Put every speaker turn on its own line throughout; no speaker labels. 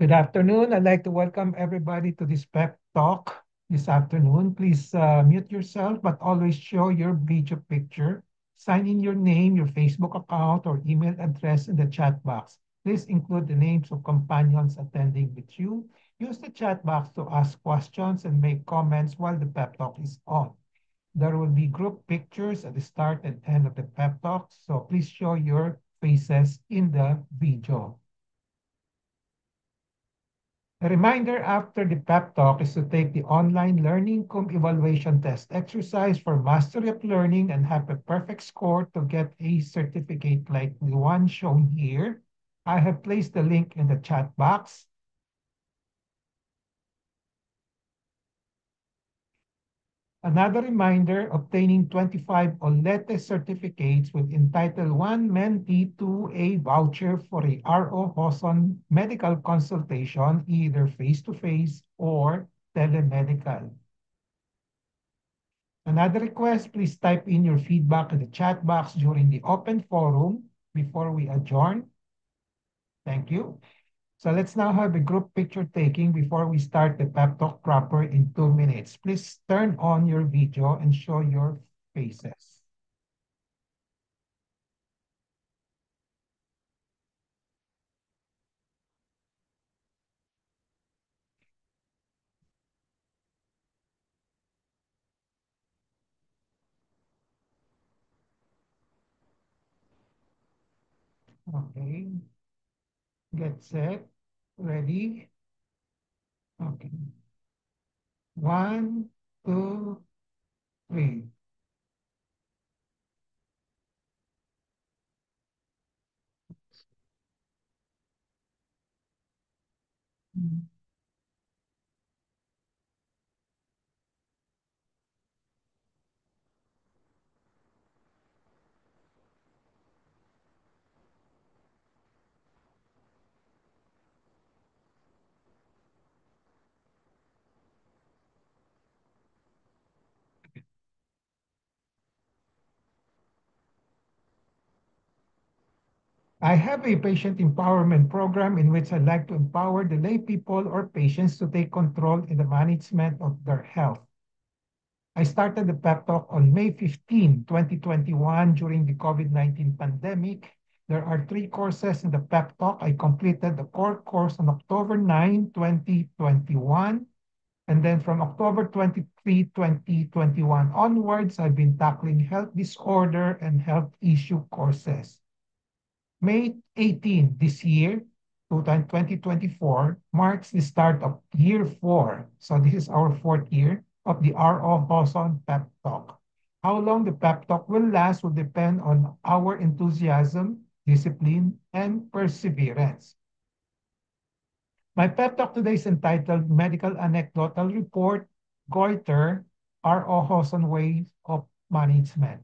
Good afternoon. I'd like to welcome everybody to this pep talk this afternoon. Please mute yourself, but always show your video picture. Sign in your name, your Facebook account, or email address in the chat box. Please include the names of companions attending with you. Use the chat box to ask questions and make comments while the pep talk is on. There will be group pictures at the start and end of the pep talk, so please show your faces in the video. A reminder after the pep talk is to take the online learning cum evaluation test exercise for mastery of learning and have a perfect score to get a certificate like the one shown here. I have placed the link in the chat box. Another reminder, obtaining 25 OLETE certificates will entitle one mentee to a voucher for a RO Hoson medical consultation, either face-to-face or telemedical. Another request, please type in your feedback in the chat box during the open forum before we adjourn. Thank you. So let's now have a group picture taking before we start the pep talk proper in 2 minutes. Please turn on your video and show your faces. Okay, get set, ready. Okay, one, two, three. I have a patient empowerment program in which I like to empower the lay people or patients to take control in the management of their health. I started the pep talk on May 15, 2021 during the COVID-19 pandemic. There are 3 courses in the pep talk. I completed the core course on October 9, 2021. And then from October 23, 2021 onwards, I've been tackling health disorder and health issue courses. May 18 this year, 2024, marks the start of year 4. So this is our 4th year of the R.O. Hoson Pep Talk. How long the pep talk will last will depend on our enthusiasm, discipline, and perseverance. My pep talk today is entitled Medical Anecdotal Report, Goiter, R.O. Hoson Ways of Management.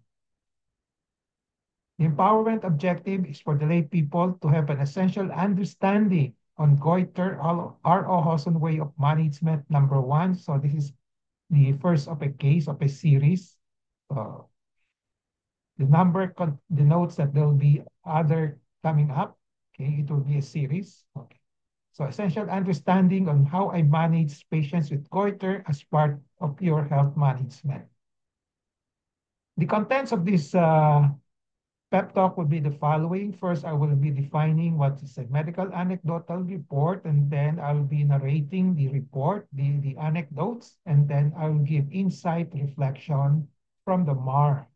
The empowerment objective is for the lay people to have an essential understanding on Goiter R.O. Hoson way of management number 1. So this is the first of a case of a series. The number denotes that there will be other coming up. Okay, it will be a series. Okay. So essential understanding on how I manage patients with goiter as part of your health management. The contents of this pep talk will be the following. First, I will be defining what is a medical anecdotal report, and then I will be narrating the report, the anecdotes, and then I will give insight reflection from the MAR.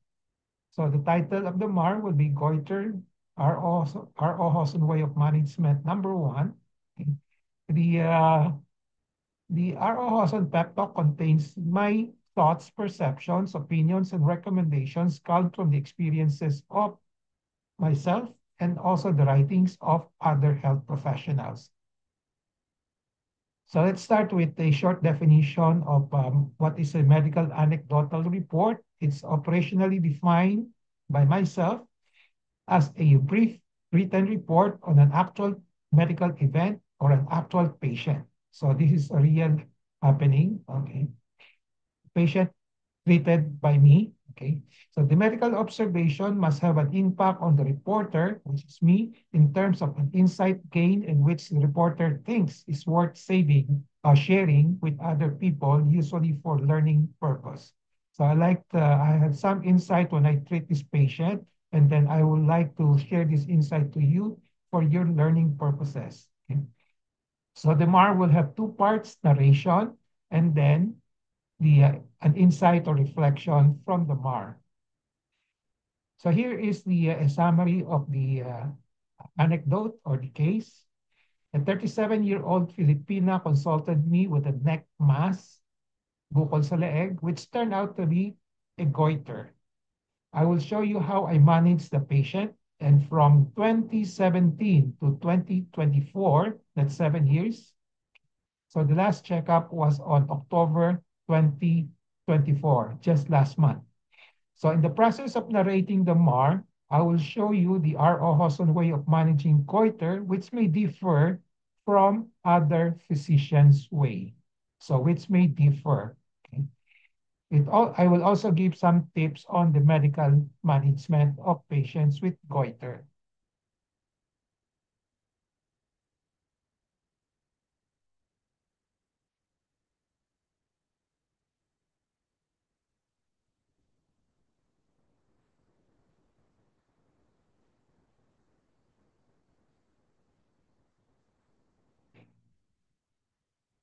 So the title of the MAR will be Goiter, R.O. Hoson Way of Management number 1. The R.O. Hoson pep talk contains my thoughts, perceptions, opinions, and recommendations culled from the experiences of myself and also the writings of other health professionals. So let's start with a short definition of what is a medical anecdotal report. It's operationally defined by myself as a brief written report on an actual medical event or an actual patient. So this is a real happening, okay? Patient treated by me, Okay, so the medical observation must have an impact on the reporter, which is me, in terms of an insight gained in which the reporter thinks is worth saving or sharing with other people, usually for learning purpose. So I had some insight when I treat this patient, and then I would like to share this insight to you for your learning purposes. Okay? So the MAR will have two parts, narration, and then an insight or reflection from the MAR. So here is the summary of the anecdote or the case. A 37-year-old Filipina consulted me with a neck mass, bukol sa leeg, which turned out to be a goiter. I will show you how I managed the patient. And from 2017 to 2024, that's 7 years. So the last checkup was on October 2024, just last month. So in the process of narrating the MAR, I will show you the R.O. Hoson way of managing goiter, which may differ from other physicians' way. So which may differ. Okay. I will also give some tips on the medical management of patients with goiter.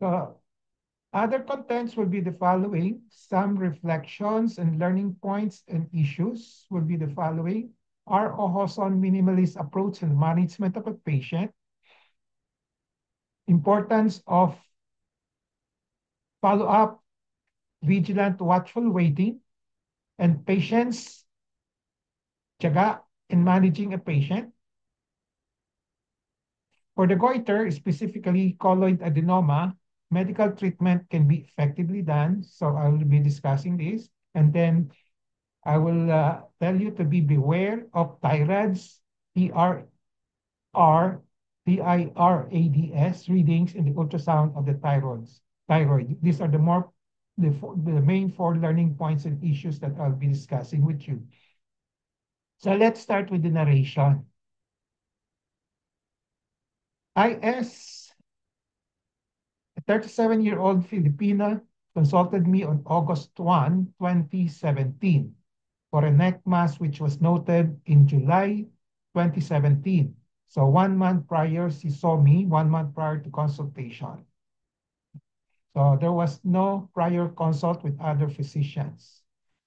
So other contents will be the following. Some reflections and learning points and issues will be the following. R.O. Hoson minimalist approach and management of a patient. Importance of follow-up, vigilant, watchful waiting, and patience, tiyaga in managing a patient. For the goiter, specifically colloid adenoma, medical treatment can be effectively done. So I will be discussing this. And then I will tell you to be beware of TIRADS, TRR, TIRADS readings in the ultrasound of the thyroid. These are the main four learning points and issues that I'll be discussing with you. So let's start with the narration. IS, a 37-year-old Filipina, consulted me on August 1, 2017 for a neck mass which was noted in July 2017. So 1 month prior, she saw me 1 month prior to consultation. So there was no prior consult with other physicians.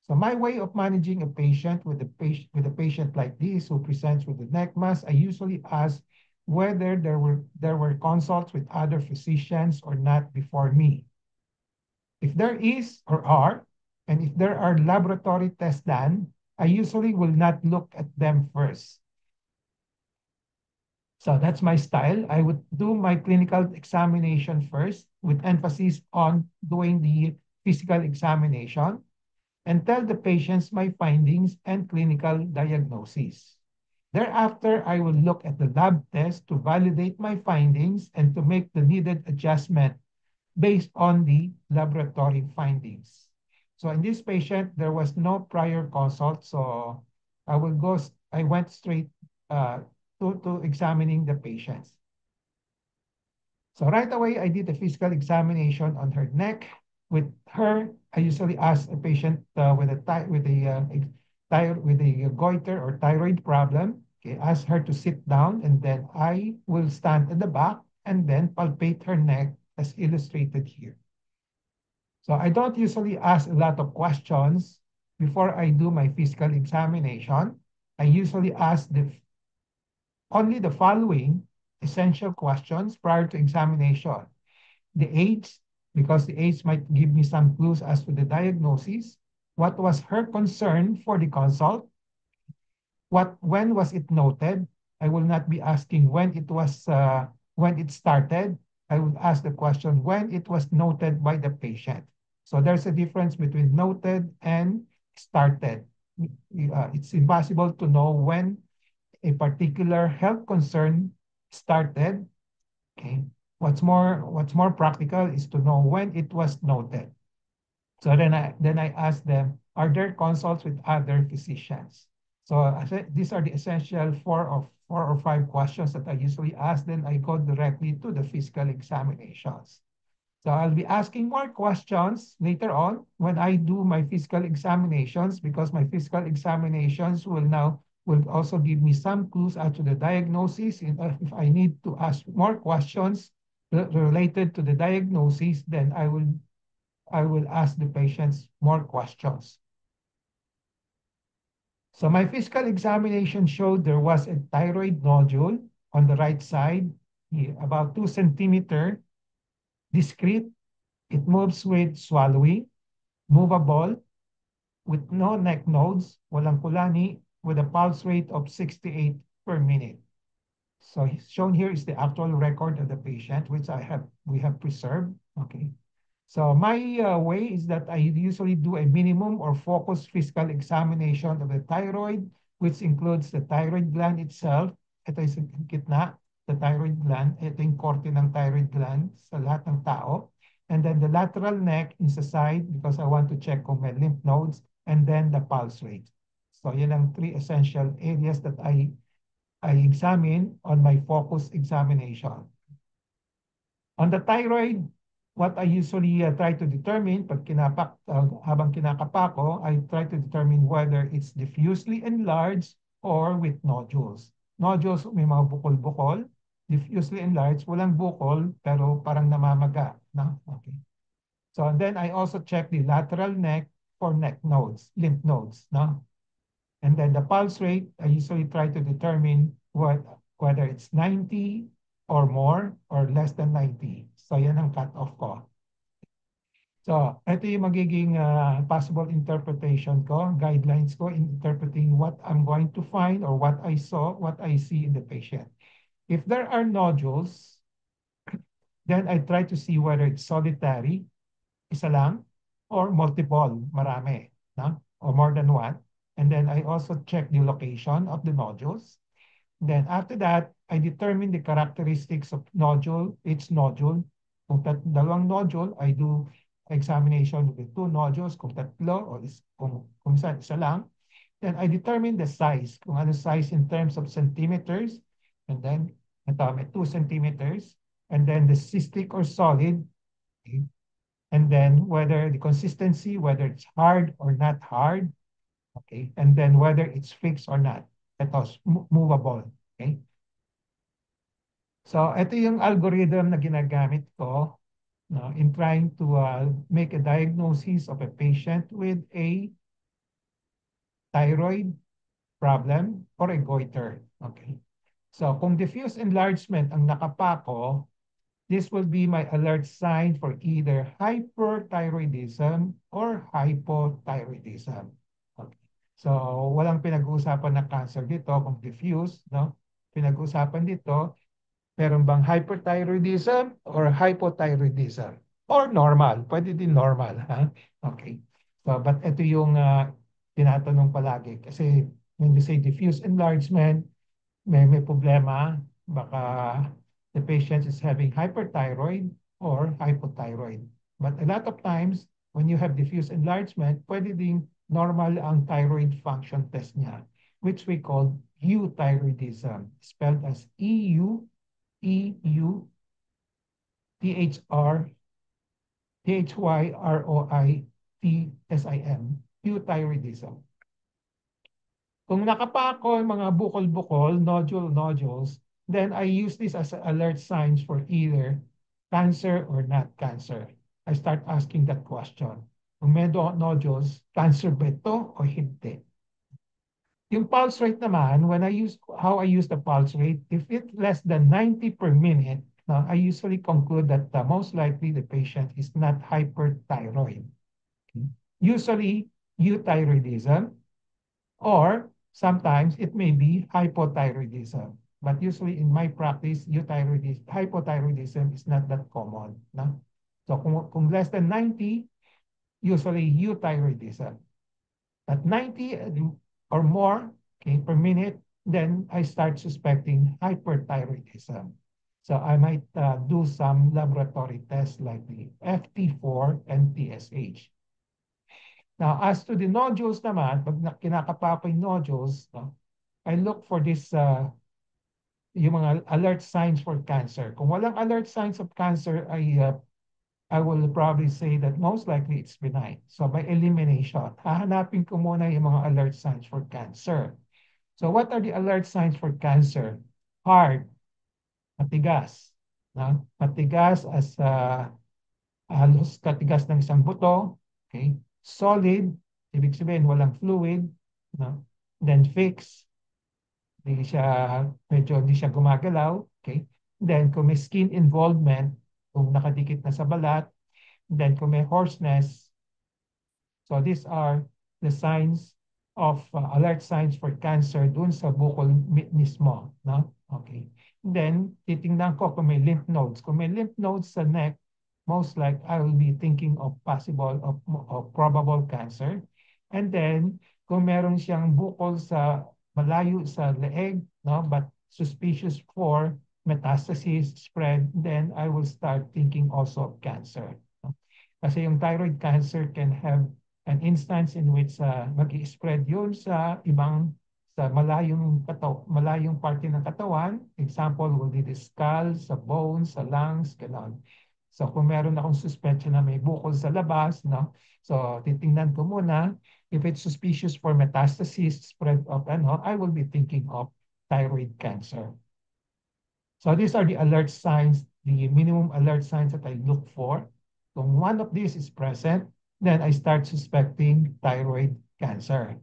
So my way of managing a patient with a patient like this who presents with a neck mass, I usually ask whether there were consults with other physicians or not before me. If there is or are, and if there are laboratory tests done, I usually will not look at them first. So that's my style. I would do my clinical examination first with emphasis on doing the physical examination and tell the patients my findings and clinical diagnosis. Thereafter, I will look at the lab test to validate my findings and to make the needed adjustment based on the laboratory findings. So in this patient, there was no prior consult, so I went straight to examining the patients. So right away, I did a physical examination on her neck. With her, I usually ask a patient with a goiter or thyroid problem. Okay, ask her to sit down, and then I will stand at the back and then palpate her neck as illustrated here. So I don't usually ask a lot of questions before I do my physical examination. I usually ask only the following essential questions prior to examination. The age, because the age might give me some clues as to the diagnosis. What was her concern for the consult? When was it noted? I will not be asking when it started. I would ask the question when it was noted by the patient. So there's a difference between noted and started. It's impossible to know when a particular health concern started. Okay. What's more practical is to know when it was noted. So then I ask them, Are there consults with other physicians? So these are the essential four or five questions that I usually ask. Then I go directly to the physical examinations. So I'll be asking more questions later on when I do my physical examinations, because my physical examinations will also give me some clues as to the diagnosis. If I need to ask more questions related to the diagnosis, then I will ask the patients more questions. So my physical examination showed there was a thyroid nodule on the right side, here, about 2 centimeter, discrete. It moves with swallowing, movable, with no neck nodes, walang kulani, with a pulse rate of 68 per minute. So shown here is the actual record of the patient, which we have preserved. Okay. So my way is that I usually do a minimum or focused physical examination of the thyroid, which includes the thyroid gland itself. Ito yung gitna, the thyroid gland. Ito yung korte ng thyroid gland sa lahat ng tao. And then the lateral neck is the side because I want to check kung may lymph nodes, and then the pulse rate. So yan ang three essential areas that I examine on my focus examination. On the thyroid, what I usually try to determine, habang kinakapa ko, I try to determine whether it's diffusely enlarged or with nodules. Nodules, may mga bukol-bukol. Diffusely enlarged, walang bukol, pero parang namamaga. No? Okay. So and then I also check the lateral neck for neck nodes, lymph nodes. No? And then the pulse rate, I usually try to determine whether it's 90 or more or less than 90. So yan ang cut-off ko. So ito yung magiging possible interpretation ko, guidelines ko in interpreting what I'm going to find or what I saw, what I see in the patient. If there are nodules, then I try to see whether it's solitary, isa lang, or multiple, marami, no? Or more than one. And then I also check the location of the nodules. Then after that, I determine the characteristics of each nodule. Kung dalawang nodule, I do examination with the 2 nodules. Kung tatlo, o kung isa lang. Then I determine the size, kung ano size in terms of centimeters. And then, ito, may 2 centimeters. And then the cystic or solid. Okay. And then whether the consistency, whether it's hard or not hard. Okay. And then whether it's fixed or not. Ito, movable. Okay. So ito yung algorithm na ginagamit ko, no, in trying to make a diagnosis of a patient with a thyroid problem or a goiter. Okay. So kung diffuse enlargement ang nakapako, this will be my alert sign for either hyperthyroidism or hypothyroidism. Okay. So walang pinag-uusapan na cancer dito kung diffuse, no? Pinag-uusapan dito, meron bang hyperthyroidism or hypothyroidism? Or normal. Pwede din normal. Ha? Okay. So, but ito yung tinatanong palagi. Kasi when we say diffuse enlargement, may problema. Baka the patient is having hyperthyroid or hypothyroid. But a lot of times, when you have diffuse enlargement, pwede ding normal ang thyroid function test niya, which we call euthyroidism, spelled as EUTHYROITSIM, euthyroidism. Kung nakapako yung mga bukol-bukol, nodules, then I use this as alert signs for either cancer or not cancer. I start asking that question. Kung may nodules, cancer ba ito o hindi? Yung pulse rate naman, how I use the pulse rate, if it's less than 90 per minute, I usually conclude that most likely the patient is not hyperthyroid. Okay. Usually euthyroidism, or sometimes it may be hypothyroidism. But usually in my practice, hypothyroidism is not that common. No? So kung less than 90, usually euthyroidism. At 90 or more, okay, per minute, then I start suspecting hyperthyroidism. So I might do some laboratory tests like the FT4 and TSH. Now, as to the nodules naman, pag kinakapa ko yung nodules, no, I look for this, yung mga alert signs for cancer. Kung walang alert signs of cancer, I will probably say that most likely it's benign. So by elimination, hahanapin ko muna yung mga alert signs for cancer. So what are the alert signs for cancer? Hard, matigas. No? Matigas as halos katigas ng isang buto. Okay? Solid, ibig sabihin walang fluid. No? Then fixed, hindi siya gumagalaw. Okay? Then kung may skin involvement, kung nakadikit na sa balat, then kung may hoarseness. So these are the signs of alert signs for cancer dun sa bukol mismo, no? Okay. Then titingnan ko kung may lymph nodes. Kung may lymph nodes sa neck, most like I will be thinking of possible of probable cancer. And then kung meron siyang bukol sa malayo sa leeg, no, but suspicious for metastasis spread, then I will start thinking also of cancer. No? Kasi yung thyroid cancer can have an instance in which mag-i-spread yun sa malayong parte ng katawan. Example will be the skull, sa bones, sa lungs, gano'n. So kung meron akong suspicion na may bukol sa labas, no? So titingnan ko muna if it's suspicious for metastasis, spread of I will be thinking of thyroid cancer. So these are the alert signs, the minimum alert signs that I look for. Kung one of these is present, then I start suspecting thyroid cancer.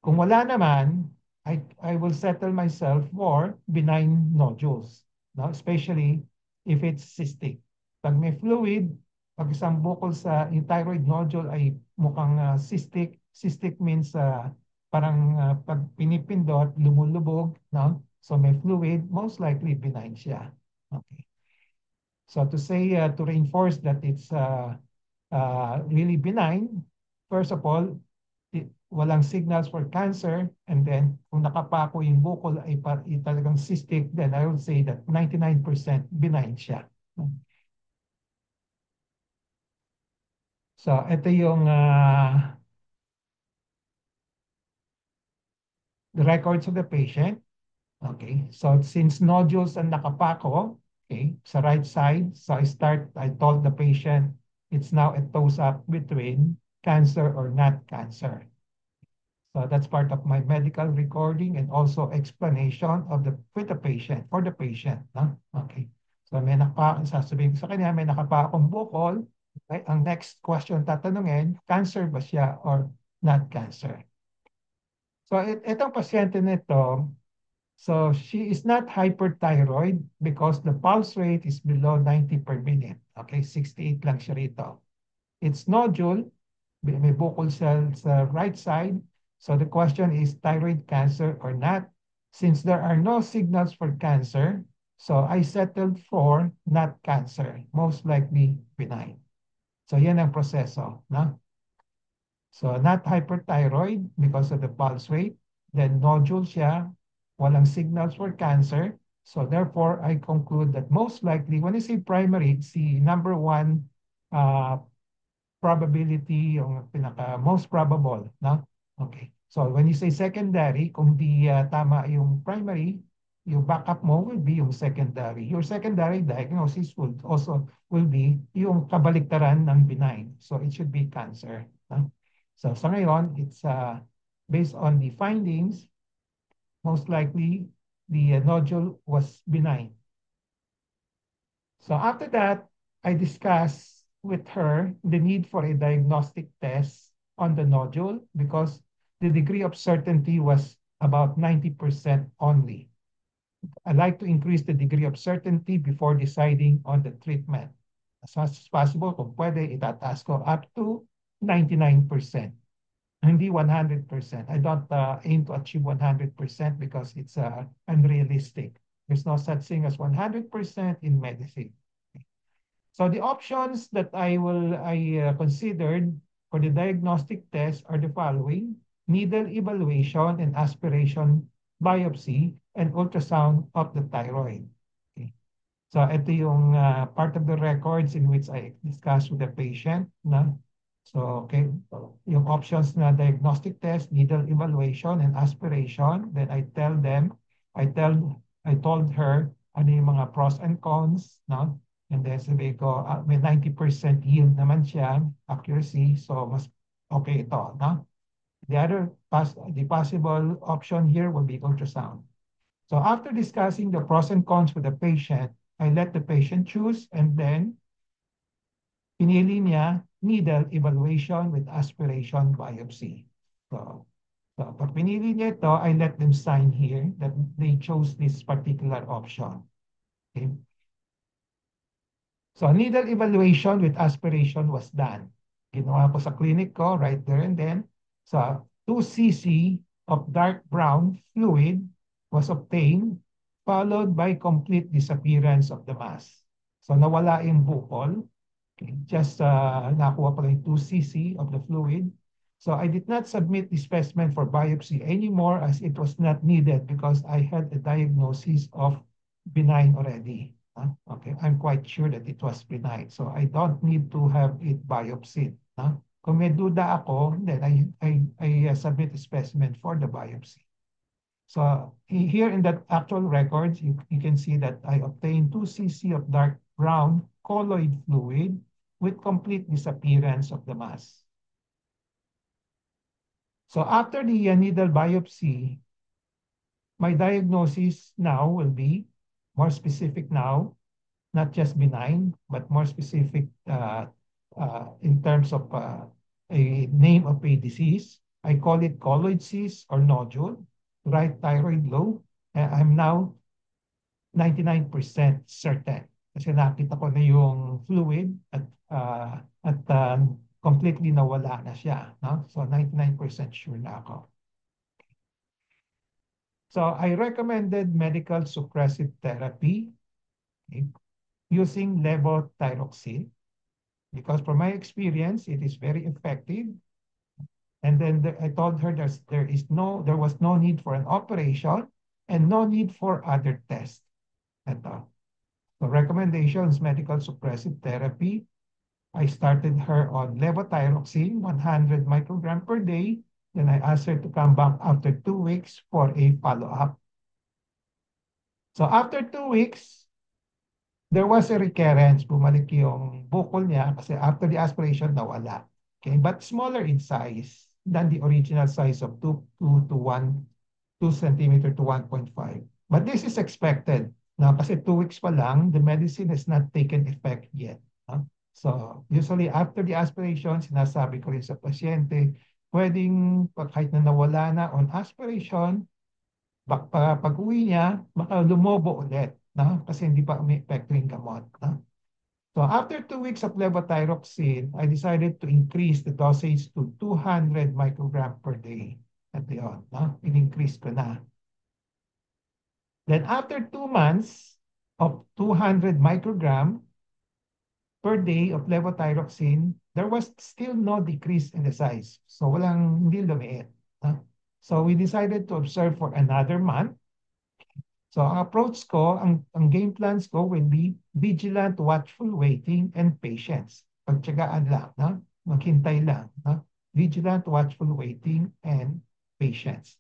Kung wala naman, I will settle myself for benign nodules, no? Especially if it's cystic. Pag may fluid, pag isang bukol sa yung thyroid nodule ay mukhang cystic, cystic means parang pag pinipindot, lumulubog, no? So may fluid, most likely benign siya. Okay. So to say, to reinforce that it's really benign, first of all, walang signals for cancer, and then kung nakapako yung bukol ay talagang cystic, then I would say that 99% benign siya. So ito yung the records of the patient. Okay, so since nodules ang nakapako, okay, sa right side, so I told the patient it's now a toss-up between cancer or not cancer. So that's part of my medical recording and also explanation of with the patient, for the patient. No? Okay. So sasabihin ko sa kanya, may nakapa akong bukol. Okay? Ang next question tatanungin, cancer ba siya or not cancer? So itong pasyente nito, so she is not hyperthyroid because the pulse rate is below 90 per minute. Okay, 68 lang siya rito. It's nodule, may bukol sa right side. So the question is thyroid cancer or not. Since there are no signals for cancer, so I settled for not cancer, most likely benign. So yan ang proseso. No? So not hyperthyroid because of the pulse rate. Then nodule siya, walang signals for cancer. So therefore, I conclude that most likely, when I say primary, it's the number one probability, yung pinaka most probable, no? Okay. So when you say secondary, kung di tama yung primary, yung backup mo will be yung secondary. Your secondary diagnosis will be yung kabaliktaran ng benign. So it should be cancer. No? So sa ngayon, it's based on the findings, most likely the nodule was benign. So after that, I discussed with her the need for a diagnostic test on the nodule because the degree of certainty was about 90% only. I like to increase the degree of certainty before deciding on the treatment. As much as possible, kung pwede, itataas ko up to 99%. Hindi 100%. I don't aim to achieve 100% because it's unrealistic. There's no such thing as 100% in medicine. So the options that I considered for the diagnostic test are the following: needle evaluation and aspiration biopsy and ultrasound of the thyroid. Okay. So ito yung part of the records in which I discussed with the patient. No? So, okay, yung options na diagnostic test, needle evaluation, and aspiration. Then I tell, I told her ano yung mga pros and cons, no? And then sabi ko, may 90% yield naman siya, accuracy, so mas okay ito, no? The possible option here will be ultrasound. So after discussing the pros and cons with the patient, I let the patient choose and then pinili niya needle evaluation with aspiration biopsy. So, pag pinili niya ito, I let them sign here that they chose this particular option. Okay? So needle evaluation with aspiration was done. Ginawa ko sa clinic ko right there and then. So 2 cc of dark brown fluid was obtained followed by complete disappearance of the mass. So nawala yung bukol. Okay. Just nakuha pa lang 2 cc of the fluid. So I did not submit the specimen for biopsy anymore as it was not needed because I had a diagnosis of benign already. Okay, I'm quite sure that it was benign. So I don't need to have it biopsied. Kung may duda ako, then I submit a specimen for the biopsy. So here in that actual records, you can see that I obtained 2 cc of dark brown colloid fluid with complete disappearance of the mass. So after the needle biopsy, my diagnosis now will be more specific now, not just benign, but more specific in terms of a name of a disease. I call it colloid cyst or nodule, right thyroid lobe. I'm now 99% certain. Kasi nakita ko na yung fluid at completely nawala na siya. No? So 99% sure na ako. So I recommended medical suppressive therapy, okay, using levothyroxine because from my experience, it is very effective. And then I told her there was no need for an operation and no need for other tests. Ito. So recommendations, medical suppressive therapy. I started her on levothyroxine, 100 microgram per day. Then I asked her to come back after 2 weeks for a follow-up. So after 2 weeks, there was a recurrence. Bumalik yung bukol niya kasi after the aspiration, nawala. Okay, but smaller in size than the original size of 2 centimeter to 1.5. But this is expected. Na kasi 2 weeks pa lang, the medicine has not taken effect yet. So usually after the aspiration, sinasabi ko rin sa pasyente, pwedeng kahit na nawala na on aspiration, pag-uwi niya, baka lumobo ulit. Kasi hindi pa umi-epekto yung gamot. So after 2 weeks of levothyroxine, I decided to increase the dosage to 200 microgram per day. At yun, in-increase ko na. Then after 2 months of 200 microgram per day of levothyroxine, there was still no decrease in the size. So hindi lumiit. So we decided to observe for another month. So ang approach ko, ang game plans ko will be vigilant, watchful, waiting, and patience. Pagtsagaan lang, maghintay lang. Vigilant, watchful, waiting, and patience.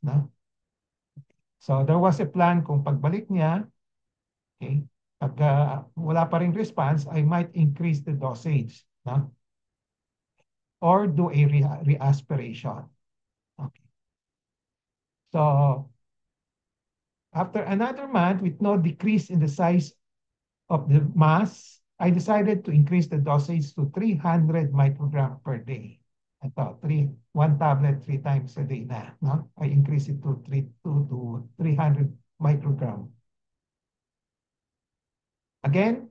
So there was a plan kung pagbalik niya, okay, pag wala pa ring response, I might increase the dosage, or do a reaspiration. Okay. So after another month with no decrease in the size of the mass, I decided to increase the dosage to 300 microgram per day. Ito, 1 tablet 3 times a day na. I increase it to 300 microgram. Again,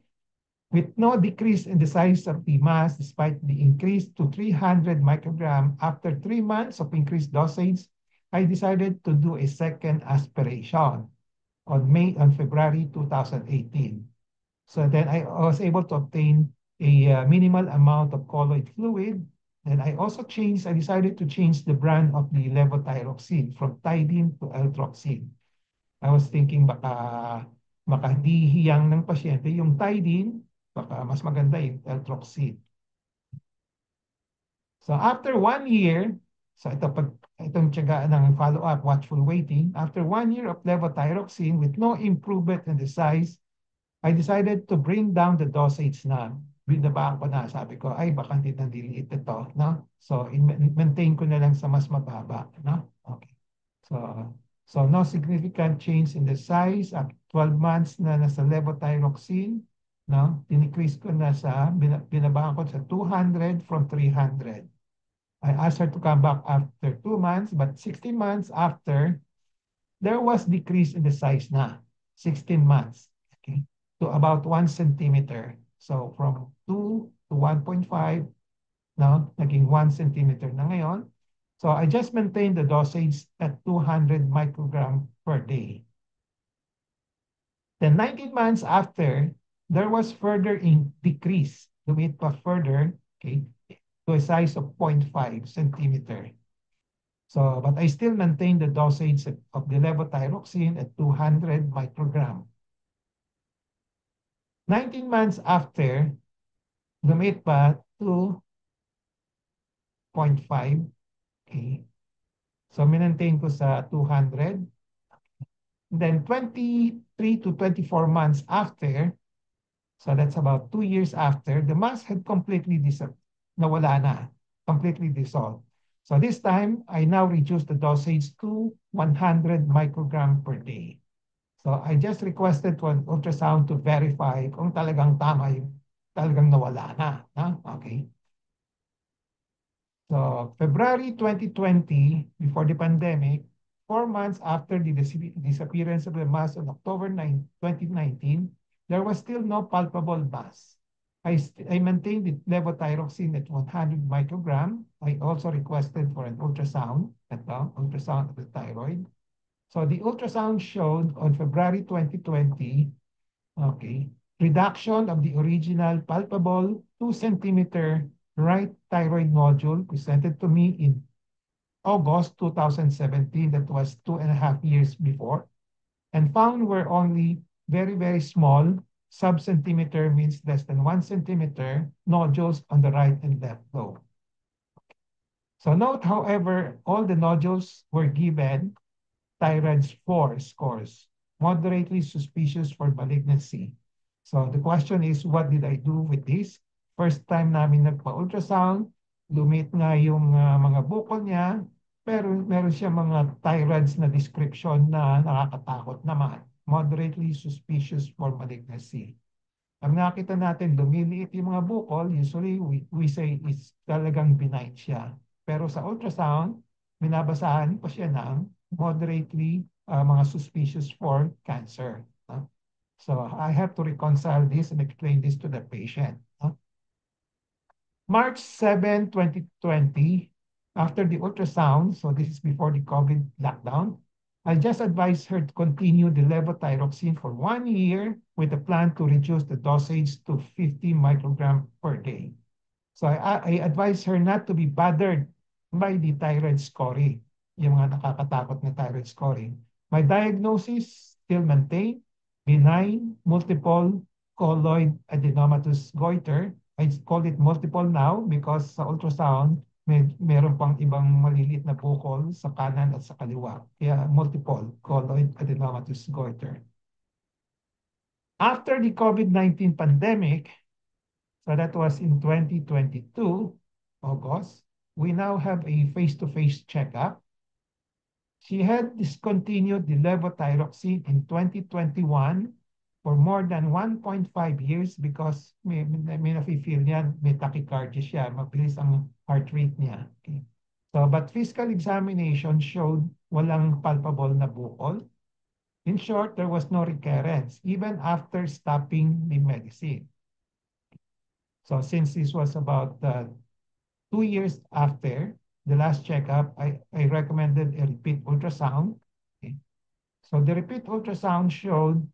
with no decrease in the size of the mass despite the increase to 300 microgram, after 3 months of increased dosage, I decided to do a second aspiration on February 2018. So then I was able to obtain a minimal amount of colloid fluid. And I decided to change the brand of the levothyroxine from Tidine to Eltroxin. I was thinking baka hindi hiyang ng pasyente yung Tidine, baka mas maganda yung Eltroxin. So after 1 year, so itong tiyaga ng follow-up, watchful waiting, after 1 year of levothyroxine with no improvement in the size, I decided to bring down the dosage na. Binabaan ko na, sabi ko, ay baka hindi na diliit ito, no? So, maintain ko na lang sa mas mababa, no? Okay. So, so no significant change in the size at 12 months na nasa levothyroxine, no? Tinicrease ko na binabaan ko sa 200 from 300. I asked her to come back after 2 months, but 16 months after, there was decrease in the size na. 16 months, okay, to about 1 centimeter. So from 2 to 1.5, now naging 1 centimeter na ngayon. So I just maintained the dosage at 200 microgram per day. Then 19 months after, there was further decrease, lumit pa further, okay, to a size of 0.5 centimeter. So, but I still maintain the dosage of the levothyroxine at 200 microgram. 19 months after, lumit pa to 0.5. Okay. So, minantain ko sa 200. Then 23 to 24 months after, so that's about 2 years after, the mass had completely nawala na, completely dissolved. So this time, I now reduce the dosage to 100 microgram per day. So I just requested for an ultrasound to verify kung talagang tama yung talagang nawala na. Okay. So February 2020, before the pandemic, 4 months after the disappearance of the mass on October 9, 2019, there was still no palpable mass. I maintained the levothyroxine at 100 microgram. I also requested for an ultrasound, ultrasound of the thyroid. So the ultrasound showed on February 2020, okay, reduction of the original palpable 2 centimeter right thyroid nodule presented to me in August 2017, that was 2.5 years before, and found were only very, very small, sub-centimeter means less than 1 centimeter, nodules on the right and left lobe. So note, however, all the nodules were given thyroid 4 scores, moderately suspicious for malignancy. So the question is, what did I do with this? First time namin nagpa-ultrasound, lumit nga yung mga bukol niya, pero meron siya mga thyroids na description na nakakatakot naman. Moderately suspicious for malignancy. Pag nakita natin lumiliit yung mga bukol, usually we say it's talagang benign siya. Pero sa ultrasound, binabasahan pa siya ng moderately mga suspicious for cancer. So I have to reconcile this and explain this to the patient. March 7, 2020, after the ultrasound, so this is before the COVID lockdown, I just advised her to continue the levothyroxine for 1 year with a plan to reduce the dosage to 50 microgram per day. So I advised her not to be bothered by the thyroid scoring, yung mga nakakatakot na thyroid scoring. My diagnosis still maintained, benign, multiple colloid adenomatous goiter. I call it multiple now because sa ultrasound, meron pang ibang maliliit na bukol sa kanan at sa kaliwa. Kaya multiple colloid adenomatous goiter. After the COVID-19 pandemic, so that was in 2022, August, we now have a face-to-face checkup. She had discontinued the levothyroxine in 2021 for more than 1.5 years because may nafe-feel niya, may tachycardia siya, mabilis ang heart rate niya. Okay. So, but physical examination showed walang palpable na bukol. In short, there was no recurrence even after stopping the medicine. So since this was about 2 years after the last checkup, I recommended a repeat ultrasound. Okay. So the repeat ultrasound showed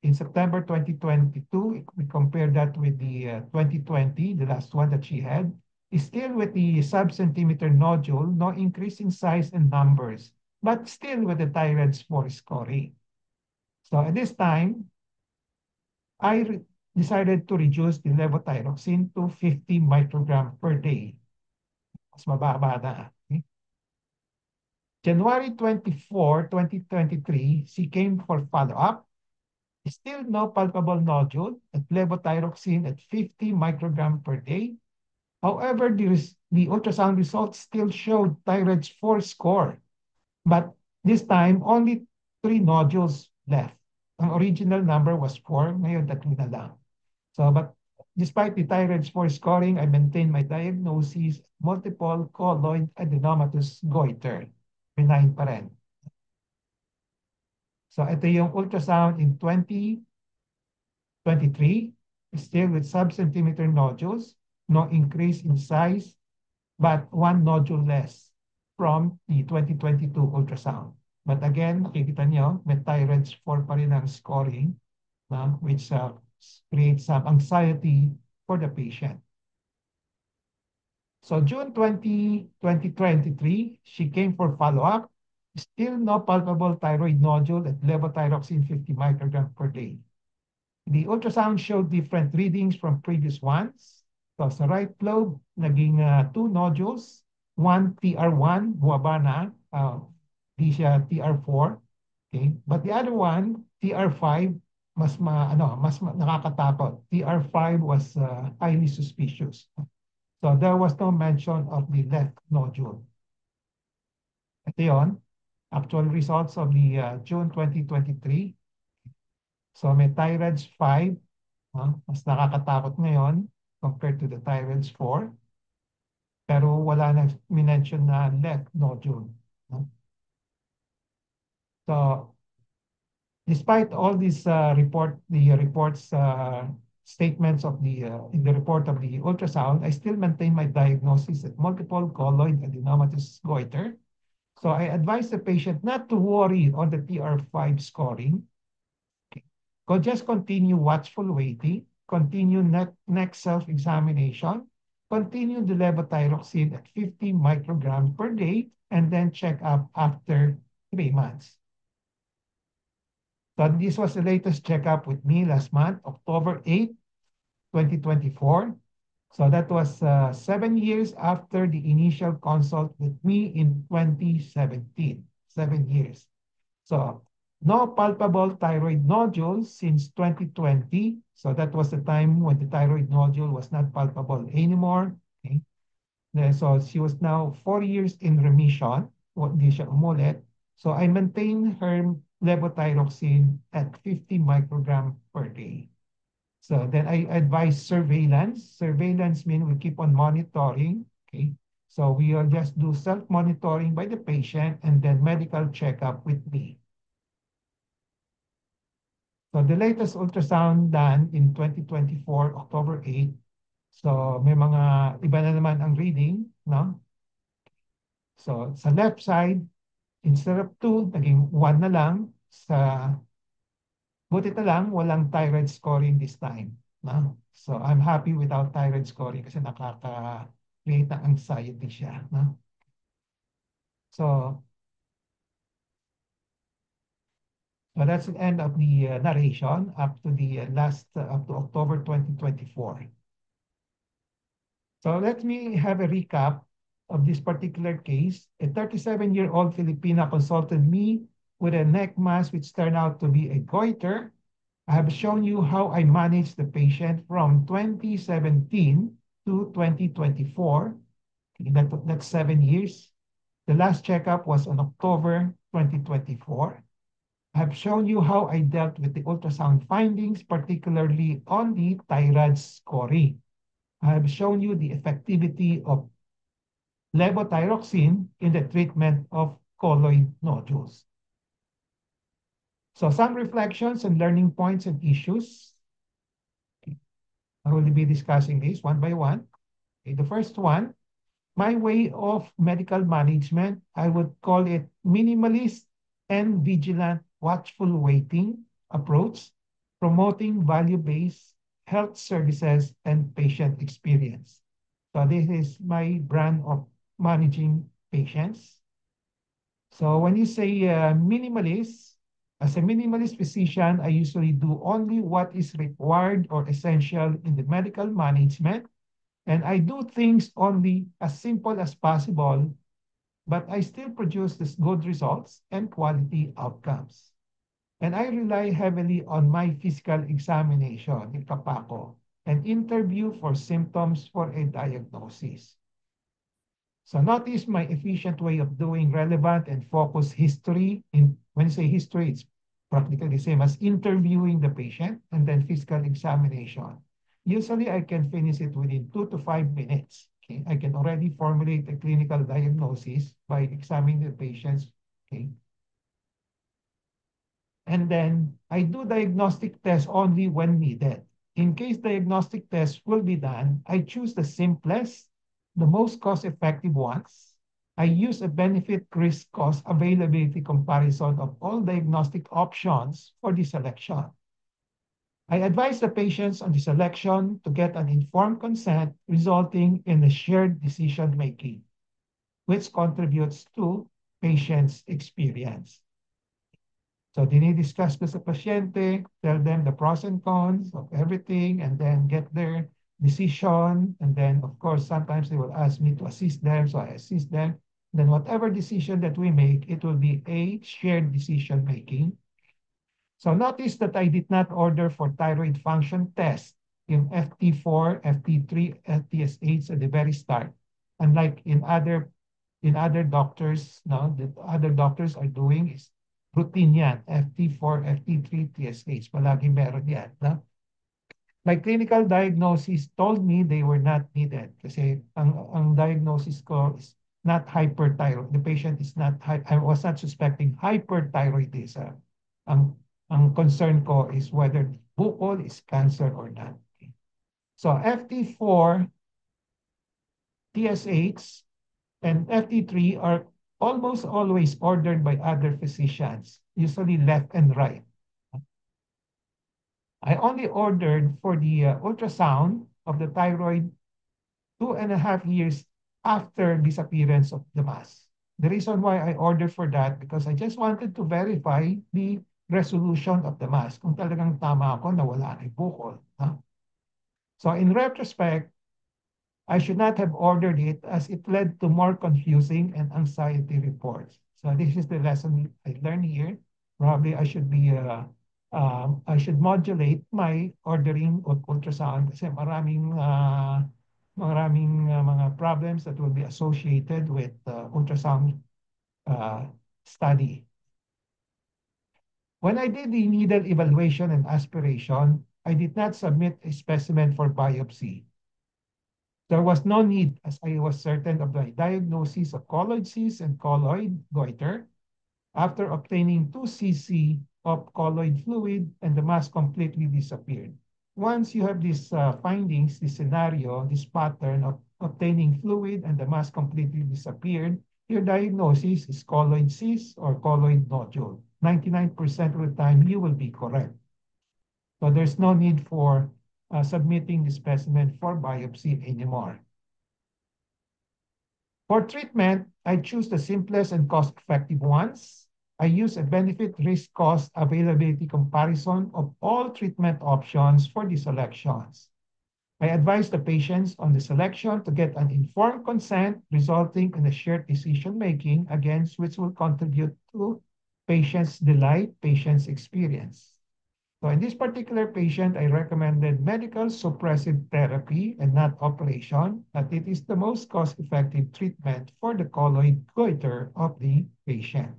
in September 2022, we compared that with the 2020, the last one that she had, is still with the sub-centimeter nodule, no increase in size and numbers, but still with the thyroid 4 scoring. So at this time, I decided to reduce the levothyroxine to 50 microgram per day. Mas mababa na. Okay? January 24, 2023, she came for follow-up. Still no palpable nodule at levothyroxine at 50 microgram per day. However, the ultrasound results still showed thyroid 4 score, but this time only 3 nodules left. Ang original number was 4, ngayon 3 na lang. So, but despite the thyroid 4 scoring, I maintained my diagnosis, multiple colloid adenomatous goiter. Benign pa rin. So, ito yung ultrasound in 2023, still with sub-centimeter nodules, no increase in size, but 1 nodule less from the 2022 ultrasound. But again, nakikita nyo, may thyroid 4 pa rin ang scoring, which creates some anxiety for the patient. So June 20, 2023, she came for follow-up. Still no palpable thyroid nodule at levothyroxine 50 microgram per day. The ultrasound showed different readings from previous ones. So sa right lobe, naging 2 nodules, one TR1, buwaba na, di siya TR4. Okay? But the other one, TR5, mas nakakatakot. TR5 was highly suspicious. So there was no mention of the left nodule. Ito yun, actual results of the June 2023. So may thyroids 5, mas nakakatakot ngayon compared to the thyroids 4. Pero wala na minention na left nodule. So despite all these reports statements of in the report of the ultrasound, I still maintain my diagnosis at multiple colloid adenomatous goiter. So I advise the patient not to worry on the TR5 scoring. Okay. Just continue watchful waiting, continue next self-examination, continue the levothyroxine at 50 micrograms per day, and then check up after 3 months. So this was the latest checkup with me last month, October 8, 2024. So that was 7 years after the initial consult with me in 2017, 7 years. So no palpable thyroid nodules since 2020. So that was the time when the thyroid nodule was not palpable anymore. Okay. So she was now 4 years in remission. Hindi siya umulit. So I maintain her levothyroxine at 50 microgram per day. So then I advise surveillance. Surveillance means we keep on monitoring. Okay. So we will just do self-monitoring by the patient and then medical checkup with me. So the latest ultrasound done in 2024, October 8. So may mga iba na naman ang reading, no? So sa left side, instead of 2, naging 1 na lang. Buti na lang, walang thyroid scoring this time. No? So I'm happy without thyroid scoring kasi nakaka-create ng anxiety siya. No? So that's the end of the narration up to the up to October 2024. So let me have a recap of this particular case. A 37-year-old Filipina consulted me with a neck mass which turned out to be a goiter. I have shown you how I managed the patient from 2017 to 2024. That's 7 years. The last checkup was on October 2024. I have shown you how I dealt with the ultrasound findings, particularly on the thyroid scoring. I have shown you the effectivity of levothyroxine in the treatment of colloid nodules. So some reflections and learning points and issues. Okay. I will be discussing this one by one. Okay. The first one, my way of medical management, I would call it minimalist and vigilant, watchful waiting approach, promoting value-based health services and patient experience. So this is my brand of managing patients. So when you say minimalist, as a minimalist physician, I usually do only what is required or essential in the medical management And I do things only as simple as possible, but I still produce these good results and quality outcomes. And I rely heavily on my physical examination, yung kapako, and interview for symptoms for a diagnosis. So notice my efficient way of doing relevant and focused history. When you say history, it's practically the same as interviewing the patient and then physical examination. Usually, I can finish it within 2 to 5 minutes. Okay, I can already formulate a clinical diagnosis by examining the patients. Okay, and then I do diagnostic tests only when needed. In case diagnostic tests will be done, I choose the simplest, the most cost-effective ones. I use a benefit risk cost availability comparison of all diagnostic options for the selection. I advise the patients on the selection to get an informed consent, resulting in a shared decision making, which contributes to patient's experience. So dinidiscuss ko sa pasyente, tell them the pros and cons of everything, and then get their decision. And then, of course, sometimes they will ask me to assist them, so I assist them. Then whatever decision that we make, it will be a shared decision making. So notice that I did not order for thyroid function test in FT4, FT3, FTSH at the very start. Unlike in other doctors, no, the other doctors are doing is routine yan. FT4, FT3, TSH. Palagi meron yan. No? My clinical diagnosis told me they were not needed kasi ang diagnosis ko is not hyperthyroid. The patient is not, I was not suspecting hyperthyroidism. Ang, ang concern ko is whether the bukol is cancer or not. So FT4, TSH, and FT3 are almost always ordered by other physicians, usually left and right. I only ordered for the ultrasound of the thyroid 2.5 years after disappearance of the mass. The reason why I ordered for that, because I just wanted to verify the resolution of the mass. Kung talagang tama ako na wala na bukol. Huh? So in retrospect, I should not have ordered it as it led to more confusing and anxiety reports. So this is the lesson I learned here. Probably I should modulate my ordering of ultrasound kasi maraming mga problems that will be associated with ultrasound study. When I did the needle evaluation and aspiration, I did not submit a specimen for biopsy. There was no need as I was certain of the diagnosis of colloid cyst and colloid goiter after obtaining 2 cc of colloid fluid and the mass completely disappeared. Once you have these findings, this scenario, this pattern of obtaining fluid and the mass completely disappeared, your diagnosis is colloid cyst or colloid nodule. 99% of the time, you will be correct. So there's no need for submitting the specimen for biopsy anymore. For treatment, I choose the simplest and cost-effective ones. I use a benefit risk cost availability comparison of all treatment options for the selections. I advise the patients on the selection to get an informed consent resulting in a shared decision-making, again, which will contribute to patient's delight, patient's experience. So in this particular patient, I recommended medical suppressive therapy and not operation, but it is the most cost-effective treatment for the colloid goiter of the patient.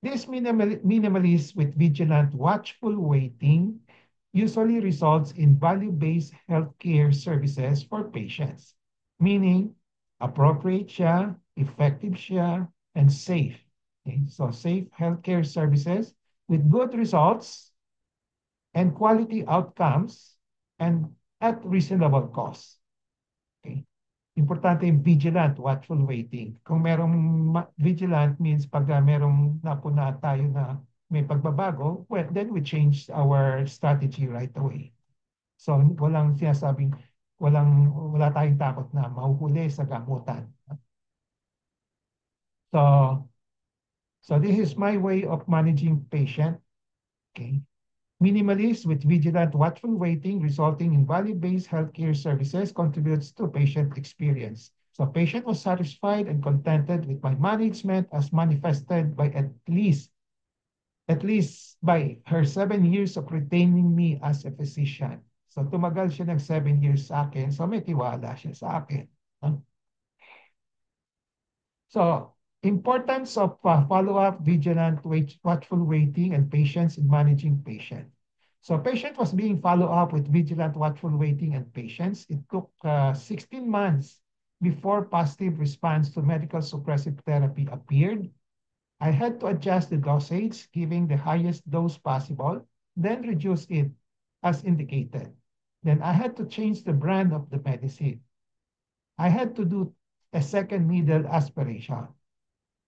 This minimalist with vigilant watchful waiting usually results in value-based healthcare services for patients, meaning appropriate siya, effective siya, and safe. Okay? So safe healthcare services with good results and quality outcomes and at reasonable cost. Okay? Importante yung vigilant, watchful waiting. Kung merong vigilant means pag merong napuna tayo na may pagbabago, well, then we change our strategy right away. So walang sinasabing, wala tayong takot na mahuhuli sa gamutan. So this is my way of managing patient. Okay. Minimalist with vigilant, watchful waiting, resulting in value-based healthcare services, contributes to patient experience. So patient was satisfied and contented with my management as manifested by at least by her 7 years of retaining me as a physician. So tumagal siya ng 7 years sa akin. So may tiwala siya sa akin. No? So importance of follow-up, vigilant, watchful waiting, and patience in managing patient. So patient was being followed up with vigilant, watchful waiting, and patience. It took 16 months before positive response to medical suppressive therapy appeared. I had to adjust the dosage, giving the highest dose possible, then reduce it as indicated. Then I had to change the brand of the medicine. I had to do a second needle aspiration.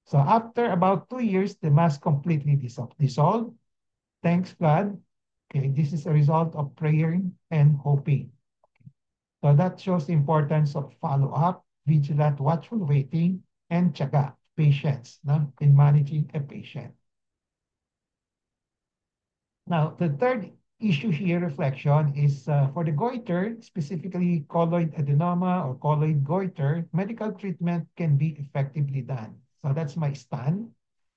So after about 2 years, the mass completely dissolved. Thanks God. Okay, this is a result of prayer and hoping. So that shows the importance of follow-up, vigilant, watchful waiting, and tiyaga, patience, no, in managing a patient. Now, the third issue here, reflection, is for the goiter, specifically colloid adenoma or colloid goiter, medical treatment can be effectively done. So that's my stand.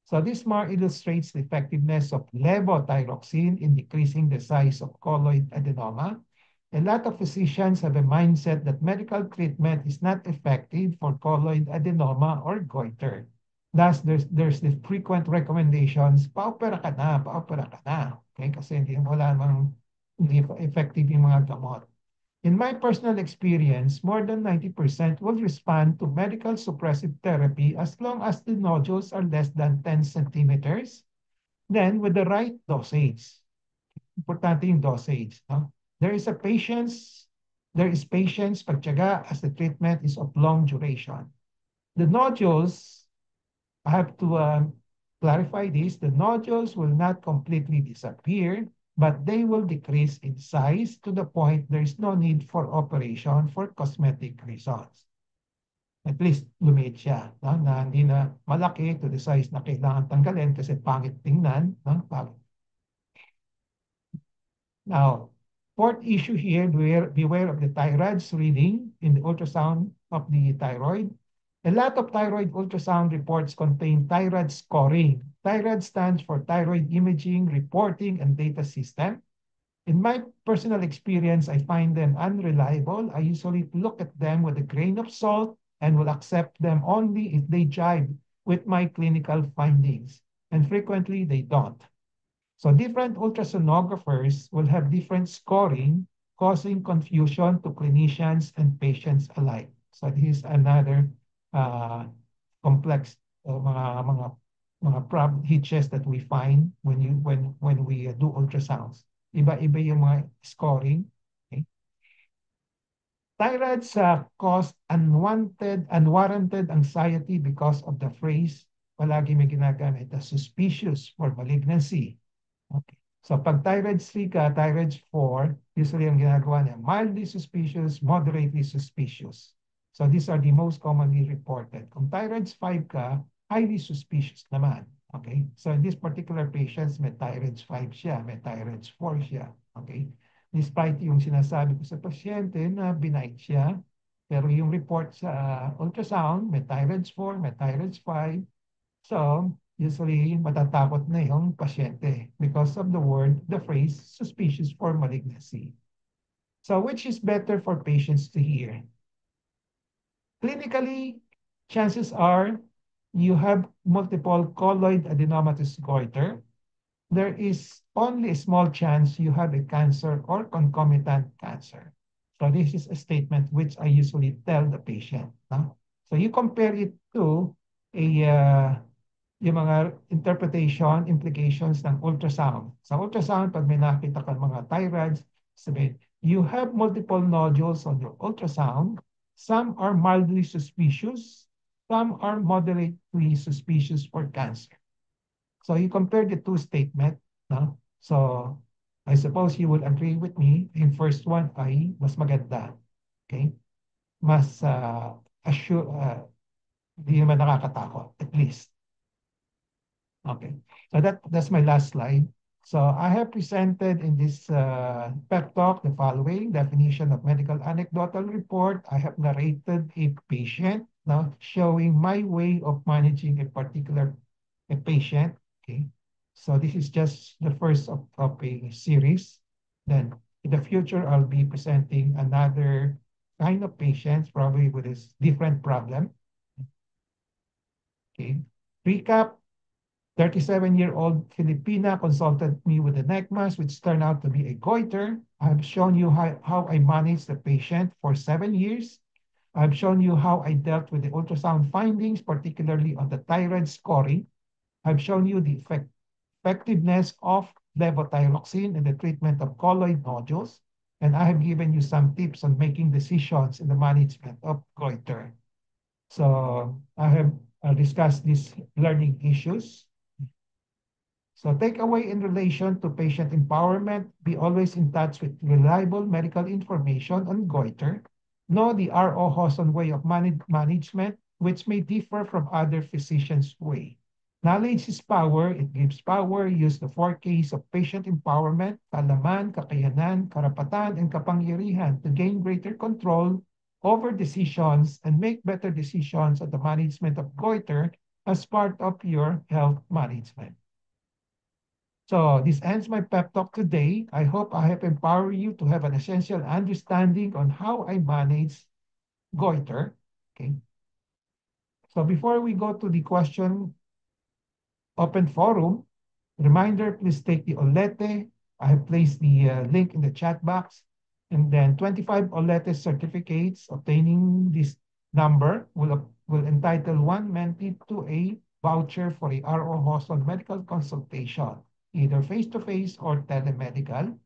So this more illustrates the effectiveness of levothyroxine in decreasing the size of colloid adenoma. A lot of physicians have a mindset that medical treatment is not effective for colloid adenoma or goiter. Thus, there's the frequent recommendations, paopera ka na, paopera ka na. Okay? Kasi hindi effective yung mga gamot. In my personal experience, more than 90% will respond to medical suppressive therapy as long as the nodules are less than 10 centimeters, then with the right dosage. Importante yung dosage. No? There is patience, pagtiyaga, as the treatment is of long duration. The nodules, I have to clarify this, the nodules will not completely disappear, but they will decrease in size to the point there is no need for operation for cosmetic reasons. At least lumiit siya, no? Na hindi na malaki to the size na kailangan tanggalin kasi pangit tingnan. No? Pangit. Now, fourth issue here, beware of the thyroid's reading in the ultrasound of the thyroid. A lot of thyroid ultrasound reports contain thyroid scoring. Thyroid stands for Thyroid Imaging, Reporting, and Data System. In my personal experience, I find them unreliable. I usually look at them with a grain of salt and will accept them only if they jive with my clinical findings. And frequently, they don't. So different ultrasonographers will have different scoring, causing confusion to clinicians and patients alike. So this is another complex mga hitches that we find when we do ultrasounds. Iba-iba yung mga scoring. Okay? Thyroids cause unwarranted anxiety because of the phrase, palagi may ginagamit, suspicious for malignancy. Okay. So pag thyroid 3 ka, thyroid 4, usually ang ginagawa niya, mildly suspicious, moderately suspicious. So these are the most commonly reported. Kung thyroid 5 ka, highly suspicious naman. Okay? So in this particular patients, may thyroid 5 siya, may thyroid 4 siya. Okay? Despite yung sinasabi ko sa pasyente na benign siya, pero yung report sa ultrasound, may thyroid 4, may thyroid 5. So, usually matatakot na yung pasyente because of the phrase, suspicious for malignancy. So which is better for patients to hear? Clinically, chances are you have multiple colloid adenomatous goiter. There is only a small chance you have a cancer or concomitant cancer. So this is a statement which I usually tell the patient. No? So you compare it to yung mga interpretation, implications ng ultrasound. Sa ultrasound, pag may nakita ka mga thyroids, sabihin, you have multiple nodules on your ultrasound. Some are mildly suspicious. Some are moderately suspicious for cancer. So you compare the two statements. No? So I suppose you will agree with me. Yung first one ay mas maganda. Okay? Mas hindi naman nakakatakot, at least. Okay, so that's my last slide. So I have presented in this pep talk the following definition of medical anecdotal report. I have narrated a patient now showing my way of managing a particular a patient. Okay. So this is just the first of a series. Then in the future, I'll be presenting another kind of patients, probably with a different problem. Okay. Recap. 37-year-old Filipina consulted me with a neck mass, which turned out to be a goiter. I've shown you how I managed the patient for 7 years. I've shown you how I dealt with the ultrasound findings, particularly on the thyroid scoring. I've shown you the effectiveness of levothyroxine in the treatment of colloid nodules. And I have given you some tips on making decisions in the management of goiter. So I have discussed these learning issues. So takeaway in relation to patient empowerment, be always in touch with reliable medical information on goiter. Know the R.O. Hawson way of management, which may differ from other physicians' way. Knowledge is power. It gives power. Use the 4Ks of patient empowerment, kaalaman, kakayanan, karapatan, and kapangyarihan to gain greater control over decisions and make better decisions on the management of goiter as part of your health management. So this ends my pep talk today. I hope I have empowered you to have an essential understanding on how I manage goiter. Okay. So before we go to the question open forum, reminder, please take the Olete. I have placed the link in the chat box. And then 25 Olete certificates obtaining this number will entitle one mentee to a voucher for a RO Hostel medical consultation, either face-to-face or telemedical.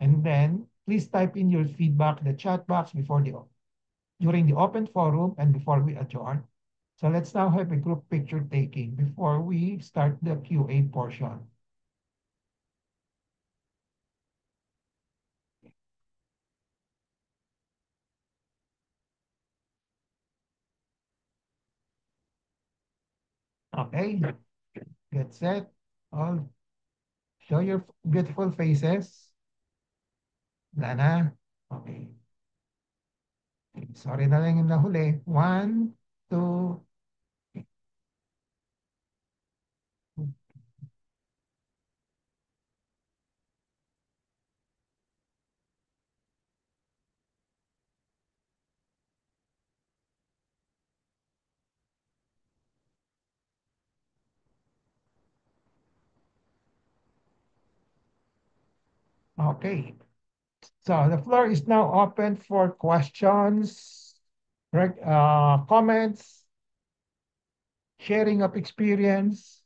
And then please type in your feedback in the chat box during the open forum and before we adjourn. So let's now have a group picture taking before we start the QA portion. Okay, get set. All show your beautiful faces. Wala na. Okay. Sorry na lang yung nahuli. One, two. Okay. So the floor is now open for questions, comments, sharing of experience,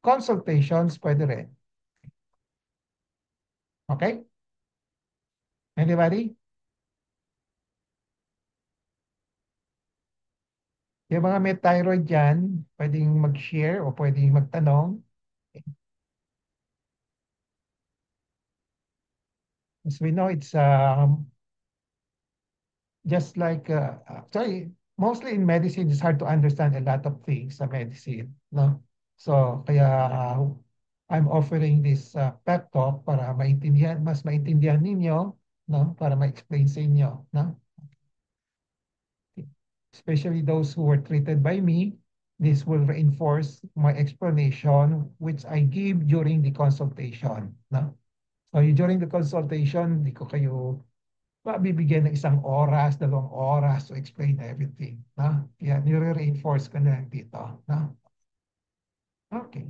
consultations, pwede rin. Okay? Anybody? Yung mga may thyroid dyan, pwedeng mag-share o pwedeng magtanong. As we know, it's just like, sorry, mostly in medicine, it's hard to understand a lot of things sa medicine, no? So, kaya I'm offering this pep talk para mas maintindihan ninyo, no? Para ma-explain sa inyo, no? Especially those who were treated by me, this will reinforce my explanation which I give during the consultation, no? So, during the consultation, di ko kayo bibigyan ng isang oras, 2 oras to explain everything. No? Yan, nire-reinforce ko na lang dito. No? Okay.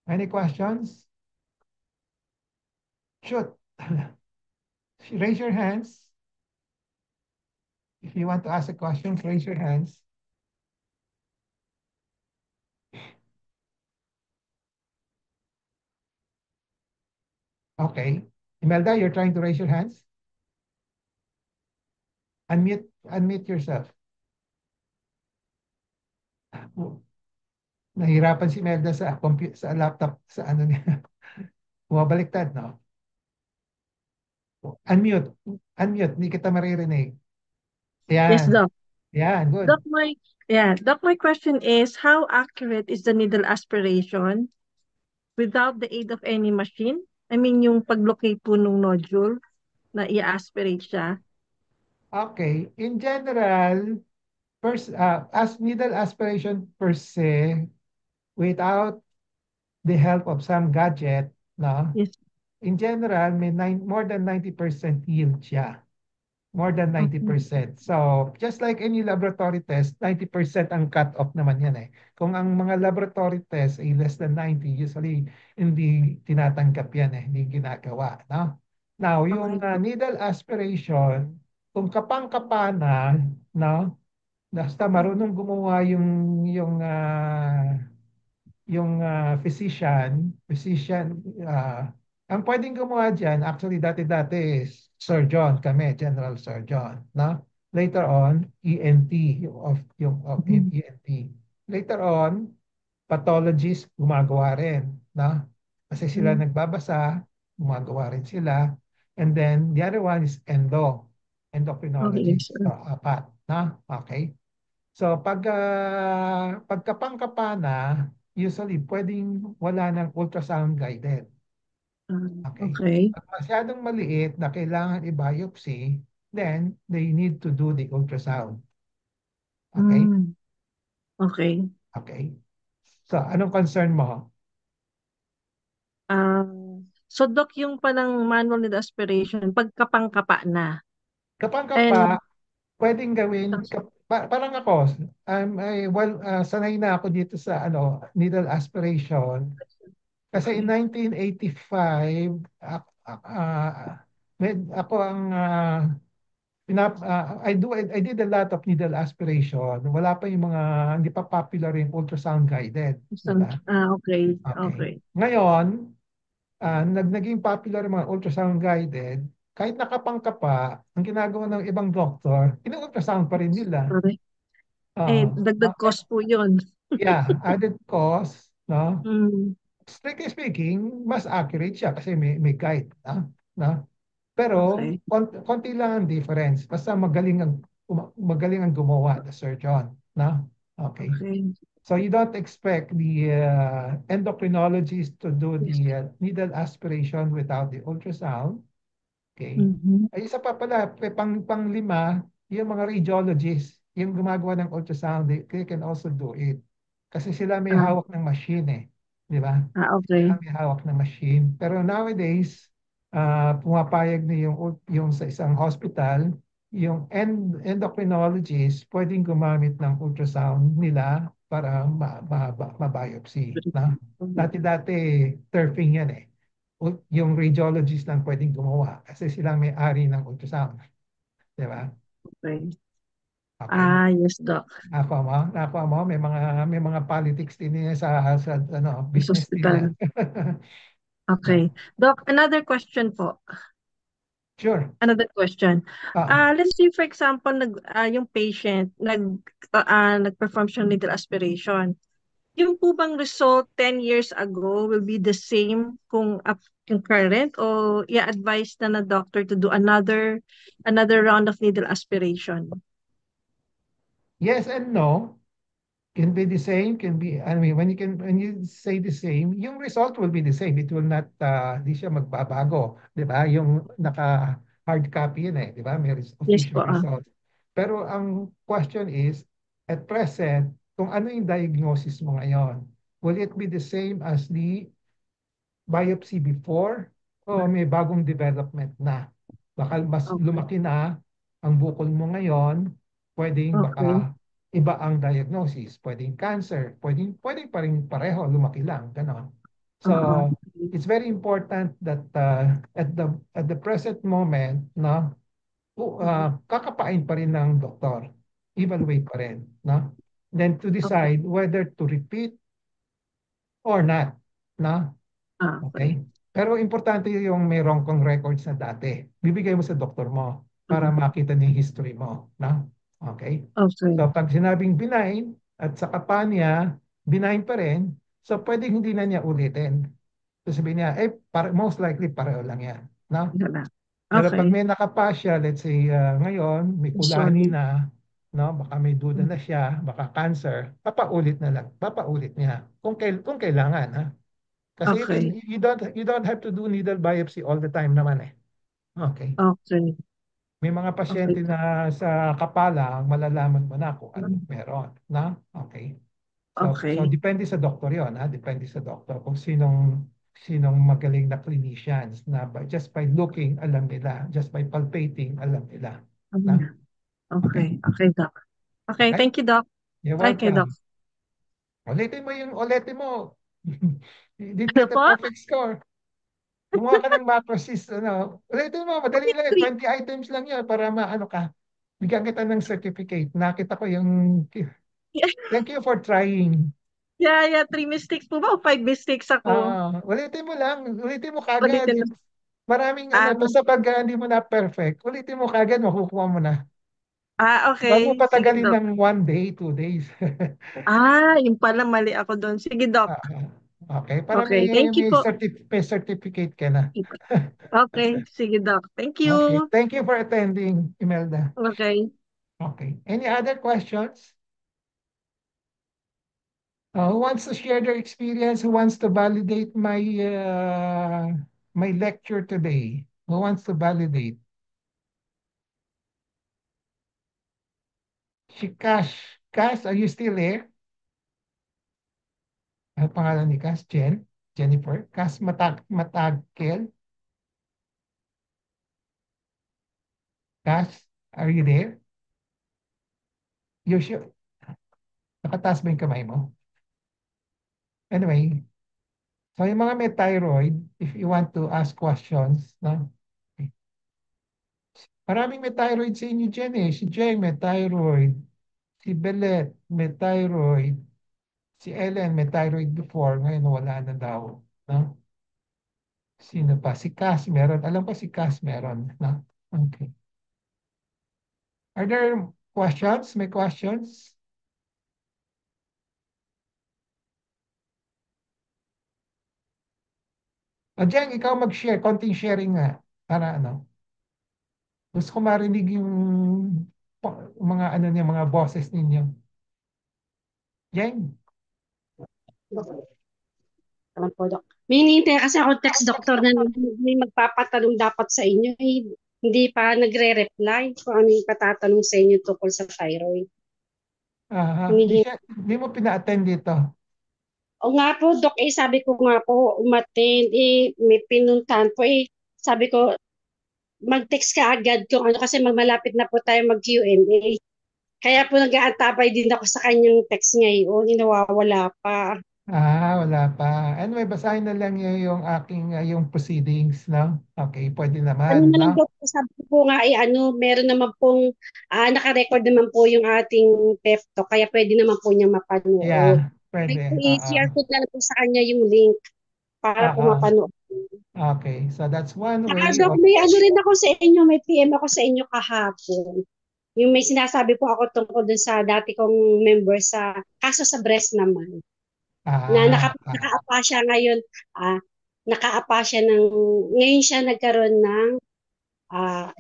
Any questions? Shoot. Raise your hands. If you want to ask a question, raise your hands. Okay. Imelda, you're trying to raise your hands? Unmute yourself. Nahirapan si Imelda sa sa laptop, sa ano niya. Bumabaliktad, no? Unmute. Unmute. Hindi kita maririnig.
Yes,
Yan.
Doc.
Yan.
Doc,
Good.
my question is how accurate is the needle aspiration without the aid of any machine? I mean, yung pag-locate po nung nodule na i-aspirate siya.
Okay, in general, first, as needle aspiration per se, without the help of some gadget, no,
Yes.
in general, more than 90% yield siya. More than
Okay.
90%. So, just like any laboratory test, 90% ang cut-off naman yan eh. Kung ang mga laboratory test ay less than 90, usually hindi tinatanggap yan eh, hindi ginagawa, no? Now, yung
Okay.
needle aspiration, kung kapang-kapanan, no? Basta marunong gumawa yung physician, ang pwedeng gumawa dyan, actually dati-dati is surgeon kami, general surgeon, no? Later on, ENT, yung of
Mhm.
ENT. Later on, pathologist gumagawa rin, no? Kasi sila
Mm.
nagbabasa, gumagawa rin sila. And then the other one is
Okay,
endocrinologist. So,
sir.
apat, no? Okay. So pagkapangkapa na, usually pwedeng wala ng ultrasound guided. Okay?
Okay.
Pag masyadong maliit na kailangan i-biopsy, then they need to do the ultrasound. Okay?
Mm. Okay.
Okay. So anong concern mo?
Ah, so Doc, yung panang manual need aspiration, pagkapang-kapa na.
Kapangkapa,
And,
pwedeng gawin, parang ako, sanay na ako dito sa needle aspiration. Kasi in
okay.
1985, ako ang I did a lot of needle aspiration. Wala pa yung mga, hindi pa popular yung ultrasound guided, di ba?
Okay.
Okay.
Okay.
Ngayon, naging popular yung mga ultrasound guided, kahit nakapangka pa, ang ginagawa ng ibang doktor, ina-ultrasound pa rin nila.
Sorry. Eh,
Uh,
dagdag cost po yun.
yeah, added cost, no?
Mm.
Strictly speaking, mas accurate siya kasi may guide, no? Pero
Okay.
konti lang ang difference. Basta magaling ang gumawa, the surgeon, no? Okay.
Okay.
So you don't expect the endocrinologist to do
Yes.
the needle aspiration without the ultrasound. Okay.
Mhm.
Ay isa pa pala, panglima, yung mga radiologists, yung gumagawa ng ultrasound, they can also do it. Kasi sila may
Ah,
hawak ng machine eh. Di ba?
okay.
May hawak na machine. Pero nowadays, pumapayag na yung sa isang hospital, yung endocrinologist pwedeng gumamit ng ultrasound nila para ma-biopsy. Na? Dati-dati, turfing yan eh. Yung radiologist lang pwedeng gumawa kasi sila may-ari ng ultrasound. Di ba?
Okay.
Okay.
Ah, yes, Doc.
Nakuha mo, may mga politics din niya sa
Yes,
business nila.
hospital. Okay. Doc, another question po.
Sure.
Another question.
Ah,
Let's say for example, yung patient nag-perform siya ng needle aspiration. Yung po bang result 10 years ago will be the same kung yung current o i-advise na doctor to do another round of needle aspiration?
yes and no. Can be the same, can be, I mean, when you say the same, yung result will be the same. It will not, di siya magbabago. Di ba? Yung naka-hard copy yun eh. Di ba? May
Yes
official
po.
results. Pero ang question is, at present, kung ano yung diagnosis mo ngayon, will it be the same as the biopsy before o may bagong development na? Baka mas
Okay.
lumaki na ang bukol mo ngayon, pwedeng
Okay.
baka iba ang diagnosis. Pwedeng cancer, pwedeng pa rin pareho, lumaki lang, ganon. So,
Oo.
it's very important that at the present moment, no, kakapain pa rin ng doktor. Evaluate pa rin, no? Then to
Okay.
decide whether to repeat or not, no?
Okay.
Okay? Pero importante yung mayroon kang records na dati. Bibigay mo sa doktor mo para
Mhm.
makita niya yung history mo. No? Okay?
Okay.
So pag sinabing benign at sa pa niya, benign pa rin, so pwedeng hindi na niya ulitin. So sabihin niya, most likely pareho lang yan. No?
Yan na.
Pero pag
Okay.
may nakapasya, let's say ngayon, may kulani
Solid.
na, no? Baka may duda na siya, baka cancer, papaulit na lang, papaulit niya. Kung kailangan, ha? Kasi
Okay.
you don't have to do needle biopsy all the time naman eh. Okay.
Okay.
May mga
Okay.
pasyente na sa kapalang malalaman mo na kung anong
Mm.
meron, na? Okay. So
Okay.
depende sa doktor 'yon, ha? Depende sa doktor kung sinong magaling na clinicians na just by looking alam nila, just by palpating alam nila, na?
Mm.
Okay?
Okay. Okay, Doc. Okay.
Okay?
Thank you, Doc.
You're
Okay, Doc.
welcome. Ulitin mo. You didn't
Ano
get a
po?
perfect score. Gumawa ka ng macrocyst, ano. Ulitin mo, madali lang,
Three.
20 items lang yun para maano ka. Bigyan kita ng certificate. Nakita ko yung, thank you for trying.
Yeah, yeah. Three mistakes po ba o five mistakes ako?
Ulitin mo kagad.
Ulitin na.
Maraming ano,
Ah,
basta pag hindi mo na perfect, ulitin mo kagad, makukuha mo na. Huwag mo
okay. Sige,
patagalin
Doc.
ng 1 day, 2 days.
Yung pala mali ako doon. Sige, Doc.
Ah, okay, para
Okay. Thank you po.
may certificate ka na.
Okay. Sige, Doc. Thank
Okay,
you.
thank you for attending, Imelda.
Okay.
Okay, any other questions? Who wants to share their experience? Who wants to validate my lecture today? Who wants to validate? Si Cash. Cash, are you still there? Ano pangalan ni Cash? Jennifer? Cash Matagkel? Cash, are you there? You sure? Nakataas ba yung kamay mo? Anyway, so yung mga may thyroid, if you want to ask questions, no? Okay. Maraming may thyroid sa inyo dyan eh. Si Jeng may thyroid. Si Belet may thyroid. Si Ellen may thyroid before. Ngayon wala na daw. No? Sino pa? Si Cass meron. Alam ko si Cass meron. No? Okay. Are there questions? May questions? O Jeng, ikaw mag-share. Konting sharing nga. Para ano. Gusto ko marinig yung mga ano niya, mga boses ninyo. Jeng?
Alam po, Dok. May hinihintay kasi ako text doctor na may magpapatanong dapat sa inyo. Hindi pa nagre-reply kung ano yung patatanong sa inyo tungkol sa thyroid. Hinihintay.
Di mo pina-attend dito.
O nga po, Dok, sabi ko nga po, umattend, may pinuntahan po, sabi ko, mag-text ka agad kung ano, kasi magmalapit na po tayo mag-Q&A. Kaya po nag-aantabay din ako sa kanyang text ngayon, nawawala pa.
Wala pa. Anyway, basahin na lang niyo yung aking yung proceedings, no? Okay, pwede naman,
Ano na
no?
lang po, sabi ko po nga, meron naman pong, naka-record naman po yung ating PEP to, kaya pwede naman po niya mapanood.
Yeah,
Ay,
pwede.
i-share ko na lang po sa kanya yung link para po
Oo.
mapanood.
Okay, so that's one
Saka,
way
Dok,
of...
may ano rin ako sa inyo, may PM ako sa inyo kahapon. Yung may sinasabi po ako tungkol dun sa dati kong member sa, kaso sa breast naman, na
Ah, ah,
nakaapa siya ngayon, nakaapa siya ngayon siya nagkaroon ng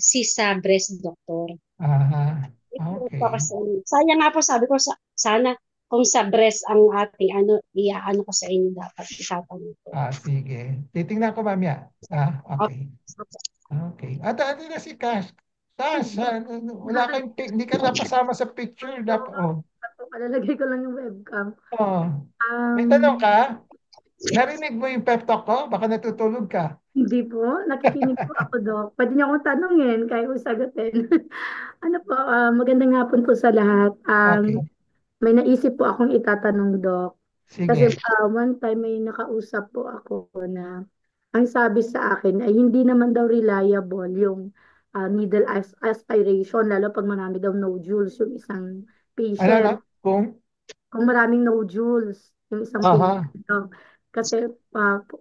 cyst sa breast, doctor. Ito po
okay.
kasi, sayang nga po, sabi ko, sana kung sa breast ang ating iaano ko sa inyo dapat itatanong ko.
Sige. Titingnan ko mamaya. Okay.
Okay.
Okay. Ano na si Cash? Cash, wala kang, hindi ka napasama sa picture. Dapat, oh.
Palalagay ko lang yung webcam.
Oh. May
Um,
tanong ka? Narinig mo yung pep talk ko? Baka natutulog ka.
Hindi po, nakikinig po ako, Dok. Pwede niyo akong tanungin, kaya ko sagutin. Ano po, magandang hapon po sa lahat.
Okay.
May naisip po akong itatanong, Dok. Kasi
Sige.
one time may nakausap po ako na ang sabi sa akin ay hindi naman daw reliable yung needle aspiration, lalo pag marami daw nodules yung isang
Ano?
patient.
Kung?
Kung maraming nodules yung isang
Aha.
patient daw. Kasi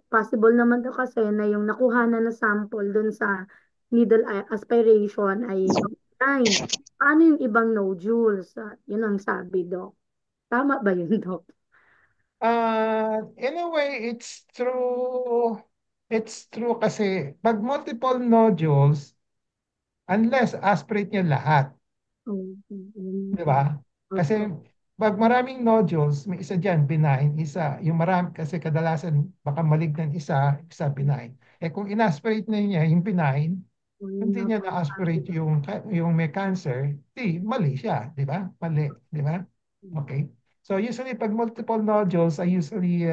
possible naman daw kasi na yung nakuha na sample dun sa needle aspiration ay benign. Paano yung ibang nodules? Yun ang sabi, Doc. Tama ba yun, Doc?
In a way, it's true. It's true kasi pag multiple nodules, unless aspirate niya lahat,
Mm, mm,
di ba? Kasi
Opo.
pag maraming nodules, may isa dyan, benign, isa. Yung marami, kasi kadalasan baka malignan isa benign. Eh kung inaspirate na niya yung benign, hindi niya na-aspirate yung may cancer, di, mali siya, di ba? Mali, di ba? Okay. So usually pag multiple nodules, I usually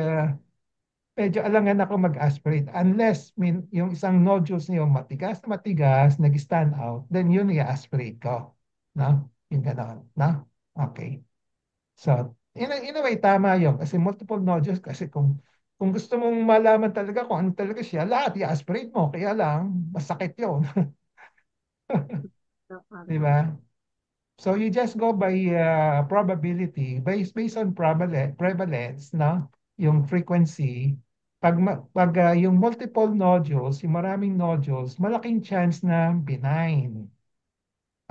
medyo alangan ako mag-aspirate unless yung isang nodules niyo matigas, nag-stand out, then yun i-aspirate ko. No? Yung ganon. No? Okay. So, in a way, tama yun. Kasi multiple nodules, kasi kung gusto mong malaman talaga kung ano talaga siya, lahat i-aspirate mo. Kaya lang, masakit yun. Di ba? So, you just go by probability, based on prevalence, no? Yung frequency. Yung multiple nodules, yung maraming nodules, malaking chance na benign.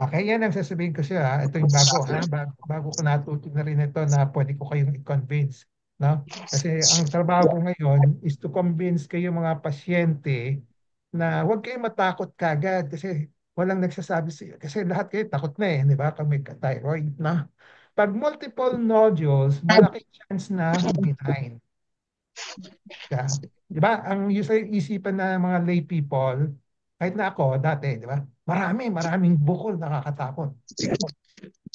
Okay, yan ang sasabihin ko siya. Ito yung bago, ha? Bago ko natuto na rin ito na pwede ko kayong i-convince. No? Kasi ang trabaho ko ngayon is to convince kayo mga pasyente na huwag kayong matakot kagad kasi walang nagsasabi sa iyo. Kasi lahat kayo takot na di ba? Kung may thyroid na. Pag multiple nodules, malaki chance na benign. Di ba? Ang usually isipan na mga lay people, kahit na ako dati, di ba? Maraming bukol nakakatakot.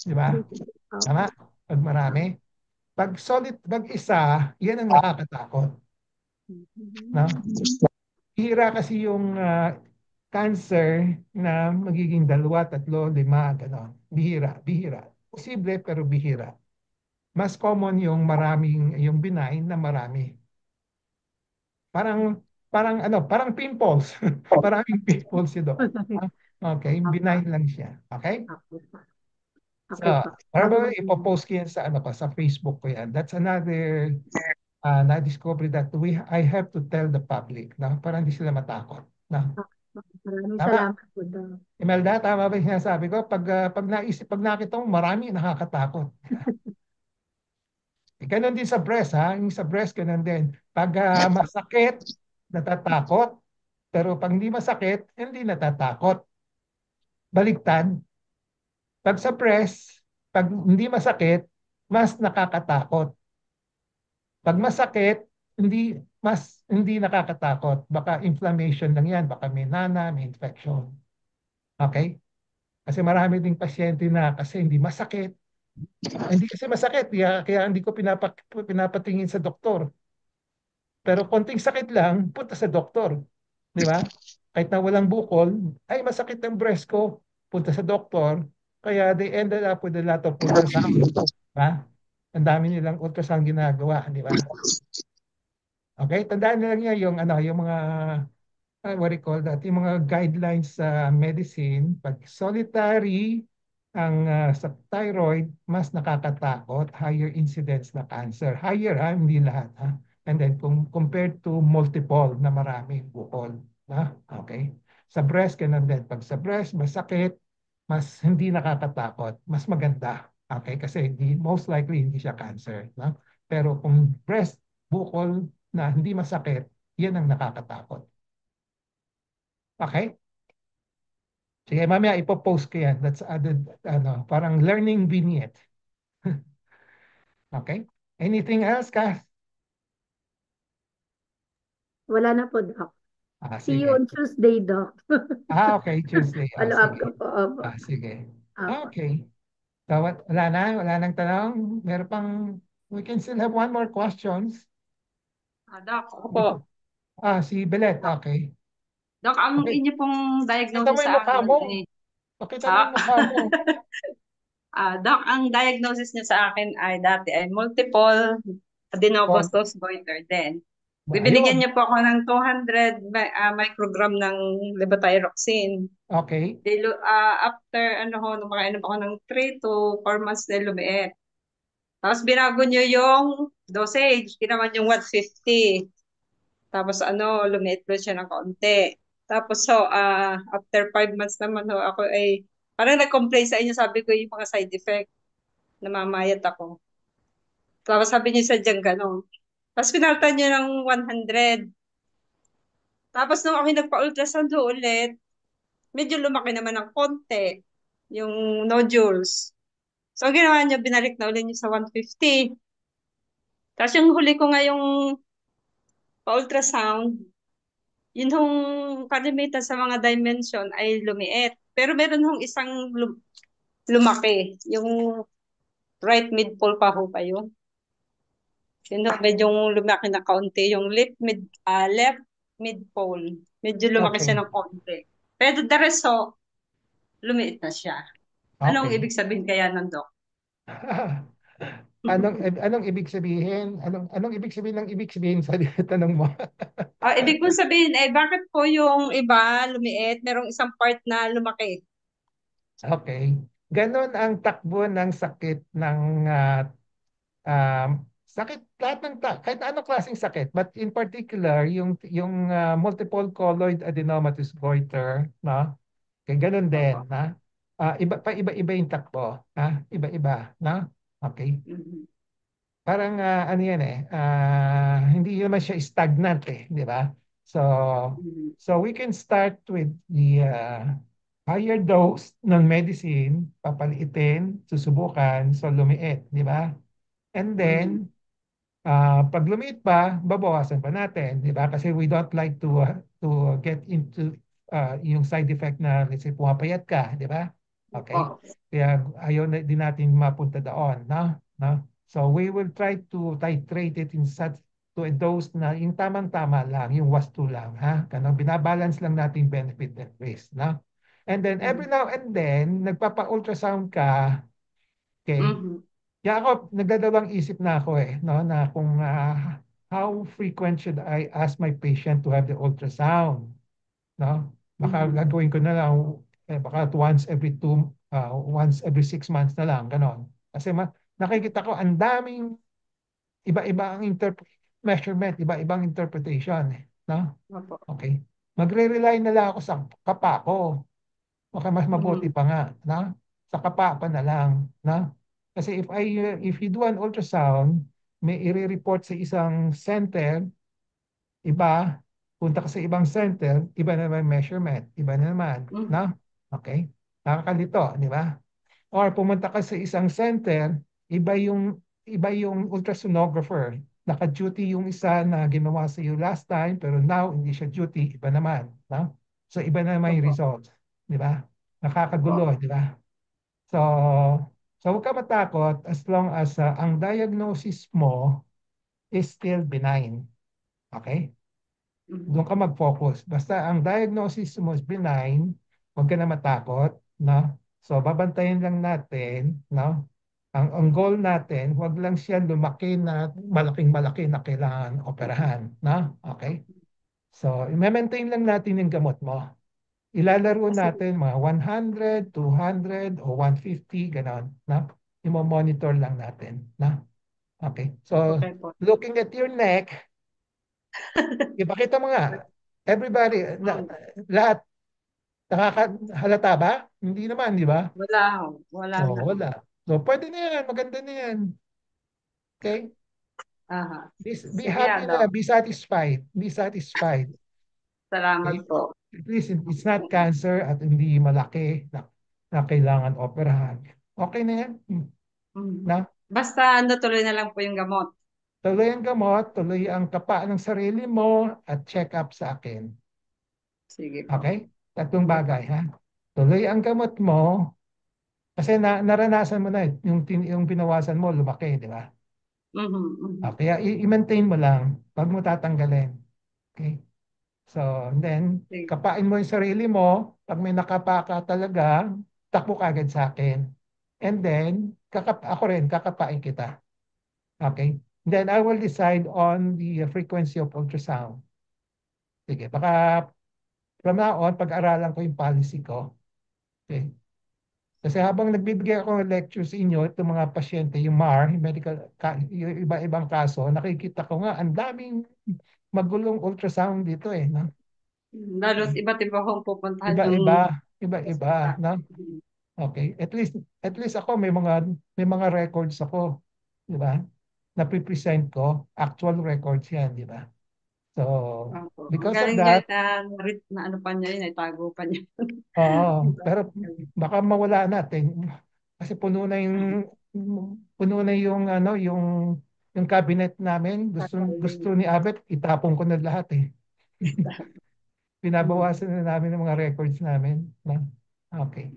Di ba? Tama? Pag marami. Pag solid, pag isa, yan ang nakakatakot. No? Hira kasi yung cancer na magiging dalawa, tatlo, lima, gano'n. Bihira. Posible pero bihira. Mas common yung yung benign na marami. Parang parang pimples. Maraming pimples yun doon. Okay, benign lang siya. Okay? So,
Okay pa.
probably ipopost ko yan sa sa Facebook ko yan. That's another na-discover that I have to tell the public na para hindi sila matakot. Na,
Maraming
tama?
salamat po daw.
Imelda, tama ba yung sinasabi ko? Pag nakita mo, marami nakakatakot. Ganon din sa breast, ha? Yung sa breast, ganon din. Pag masakit, natatakot. Pero pag hindi masakit, hindi natatakot. Baliktad. Pag sa breast, pag hindi masakit, mas nakakatakot. Pag masakit, hindi nakakatakot. Baka inflammation lang yan, baka may may infection. Okay? Kasi marami ding pasyente na kasi hindi masakit. Hindi kasi masakit, kaya hindi ko pinapatingin sa doktor. Pero konting sakit lang, punta sa doktor. Di ba? Kahit na walang bukol, ay masakit ang breast ko, punta sa doktor. Kaya they ended up with a lot of ultrasound. Diba? Ang dami nilang ultrasound ginagawa, di ba? Okay, tandaan nila niya yung mga what do you call that? Yung mga guidelines sa medicine, pag solitary ang sa thyroid, mas nakakatakot, higher incidence na cancer. Higher hindi lahat And then kung compared to multiple na maraming bukol, Okay? Sa breast, ganun din. Pag sa breast, masakit, mas hindi nakakatakot, mas maganda. Okay? Kasi most likely hindi siya cancer. Pero kung breast, bukol na hindi masakit, yan ang nakakatakot. Okay? Sige, mamaya ipopost ko yan. That's added, parang learning vignette. Okay? Anything else, Ka?
Wala na po, Doc. See you
Sige.
on Tuesday, Doc.
Okay, Tuesday.
Follow up
Sige.
ko po. Opo.
Sige.
Opo.
Okay. So, wala na? Wala nang tanong? Meron pang, we can still have one more questions.
Doc, ako po.
Si Belet. Okay.
Doc, ang
Okay.
inyo pong
Pakita mo
diagnosis
yung
sa
mukha
akin
mo.
ay...
Pakita mo yung mukha mo.
Doc, ang diagnosis niyo sa akin ay dati ay multiple adenomatosis goiter din. Bibinigyan
Ayun.
niyo po ako ng 200 microgram ng levothyroxine.
Okay.
After makainom ako ng 3 to 4 months na lumiit. Tapos binago niyo yung dosage, ginawa yung 150. Tapos lumiit po siya ng kaunti. Tapos after 5 months naman ako ay parang nag-complain sa inyo, sabi ko yung mga side effect, namamayat ako. Tapos sabi niyo sa dyan gano'n. Tapos pinaltan niyo ng 100. Tapos nung ako nagpa-ultrasound ulit, medyo lumaki naman ng konti yung nodules. So, ginawa niya, binalik na ulit niya sa 150. Tapos yung huli ko nga yung pa-ultrasound, yun hong kalimitan sa mga dimension ay lumiit. Pero meron hong isang lumaki. Yung right mid-pole pa ho pa yun. Yun hong medyo lumaki na kaunti. Yung left mid-pole. Medyo lumaki
Okay.
siya ng kaunti. Pero the rest ho, lumiit na siya. Anong
Okay.
ibig sabihin kaya ng doc?
Anong ibig sabihin? Anong ibig sabihin ng ibig sabihin sa tanong mo?
Ibig kong sabihin, bakit po yung iba lumiit, merong isang part na lumaki?
Okay. Ganon ang takbo ng sakit ng um, sakit lahat kahit anong klaseng sakit, but in particular yung multiple colloid adenomatous goiter, no? Kaya ganun din,
Opo.
na iba-iba yung takbo, iba-iba, no? Okay.
Mhm.
Parang ano yan hindi naman siya stagnant di ba? So
Mhm.
so we can start with the higher dose ng medicine, papaliitin, susubukan, so lumiit, di ba? And
Mhm.
then pag lumiit pa, babawasan pa natin, di ba? Kasi we don't like to get into yung side effect na let's say pumapayat ka, di ba? Okay?
Opo.
Kaya ayaw na din natin mapunta doon, no? No? So we will try to titrate it in such to a dose na yung tamang-tama lang, yung wasto lang, ha? Kano binabalance lang natin benefit and risk, no? And then every
Mhm.
now and then nagpapa-ultrasound ka, okay?
Mhm.
Kaya ako, nagdadalawang isip na ako no, na kung how frequent should I ask my patient to have the ultrasound, no? Baka
Mhm.
gagawin ko na lang, baka once every 6 months na lang, ganon. Kasi nakikita ko, ang daming iba-iba ang measurement, iba-ibang interpretation, no?
Opo.
Okay. Magre-rely na lang ako sa kapa ko. Baka mas mabuti
Mhm.
pa nga, na? Sa kapa pa na lang, na? Kasi if you do an ultrasound, may i-report sa isang center, iba, punta ka sa ibang center, iba na naman measurement, iba na naman,
Mhm.
na? Okay? Nakakalito, di ba? Or pumunta ka sa isang center, iba yung ultrasonographer. Naka-duty yung isa na ginawa sa iyo last time, pero now hindi siya duty, iba naman, no? So iba na naman yung
Opo.
results, di ba? Nakakagulo,
Opo.
di ba? So, so huwag ka matakot as long as ang diagnosis mo is still benign. Okay?
Mhm.
Doon ka mag-focus. Basta ang diagnosis mo is benign, huwag ka na matakot, no? So, babantayan lang natin, no? Ang goal natin, huwag lang siya lumaki na malaking-malaki na kailangan operahan, no? Okay? So, i-maintain lang natin yung gamot mo. Ilalaro
Kasi,
natin mga 100, 200, o 150, ganon, no? I-monitor lang natin, no? Okay. So,
okay po.
looking at your neck, ipakita mo nga. Everybody,
Mm.
lahat, nakakahalata ba? Hindi naman, di ba?
Wala ho. Wala
Oo,
na ho.
wala. So, pwede na yan. Maganda na yan. Okay?
Aha.
Be
Sige,
happy na.
Doc.
Be satisfied. Be satisfied.
Salamat
Okay?
po.
At least it's not cancer at hindi malaki na kailangan operahan. Okay na yan.
Mhm.
Na?
Basta tuloy na lang po yung gamot.
Tuloy ang gamot, tuloy ang tapa ng sarili mo, at check up sa akin.
Sige po.
Okay? Tatlong
Opo.
bagay, ha? Tuloy ang gamot mo, kasi naranasan mo na yung pinawasan mo, lumaki, di ba?
Mhm. Mhm.
Kaya i-maintain mo lang, wag mo tatanggalin. Okay? So, and then,
Sige.
kapain mo yung sarili mo, pag may nakapa ka talaga, takbo ka agad sa akin. And then, ako rin, kakapain kita. Okay? Then, I will decide on the frequency of ultrasound. Sige, baka from now on, pag-aralan ko yung policy ko. Okay? Kasi habang nagbibigay ako ng lecture sa inyo, itong mga pasyente, yung MAR, yung iba-ibang kaso, nakikita ko nga, ang daming magulong ultrasound dito no?
Lalo't
Okay.
iba't iba kong pupuntahan yung
Iba-iba, iba-iba,
hospital.
no? Okay. At least ako may mga records ako, di ba? Na-present ko, actual records 'yan, di ba? So,
Opo. Ang
because of
galing niya
that,
na ano pa niya yun, itago pa niya.
oo, pero baka mawala natin. Kasi puno na yung ano, yung cabinet namin. Gusto ni Abet, itapon ko na lahat eh. Pinabawasan na namin ng mga records namin. Na, okay.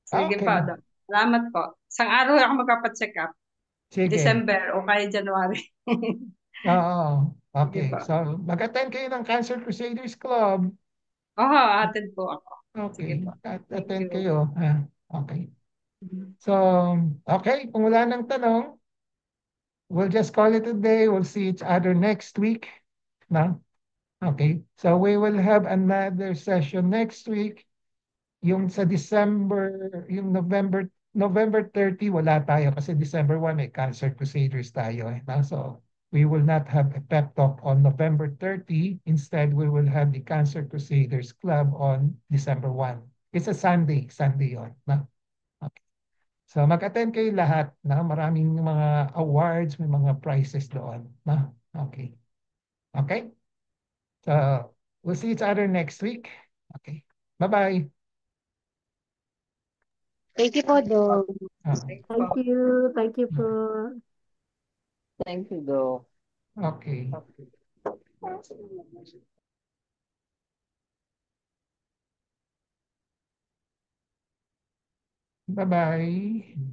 Sige po,
Okay.
Doc. Salamat po. Isang araw ako magpapacheck up.
Sige.
December o kaya January.
Oo.
Sige
Okay.
po.
So, mag-attend kayo ng Cancer Crusaders Club.
Oo, attend po ako. Sige
Okay.
po. Thank
Attend
you.
kayo. Ha? Okay. So, okay. Kung wala nang tanong, we'll just call it a day. We'll see each other next week. No? Okay. So, we will have another session next week. Yung sa December, yung November 30, wala tayo kasi December 1 may Cancer Crusaders tayo. No? So, we will not have a pep talk on November 30. Instead, we will have the Cancer Crusaders Club on December 1. It's a Sunday yon. No? Okay. So, mag-attend kayo lahat. Na maraming mga awards, may mga prizes doon. No? Okay. Okay? So, we'll see each other next week. Okay. Bye-bye.
Thank you po, Dok.
Thank you
Thank
po.
you. Thank you po.
Thank you, Doc.
Okay. Bye-bye.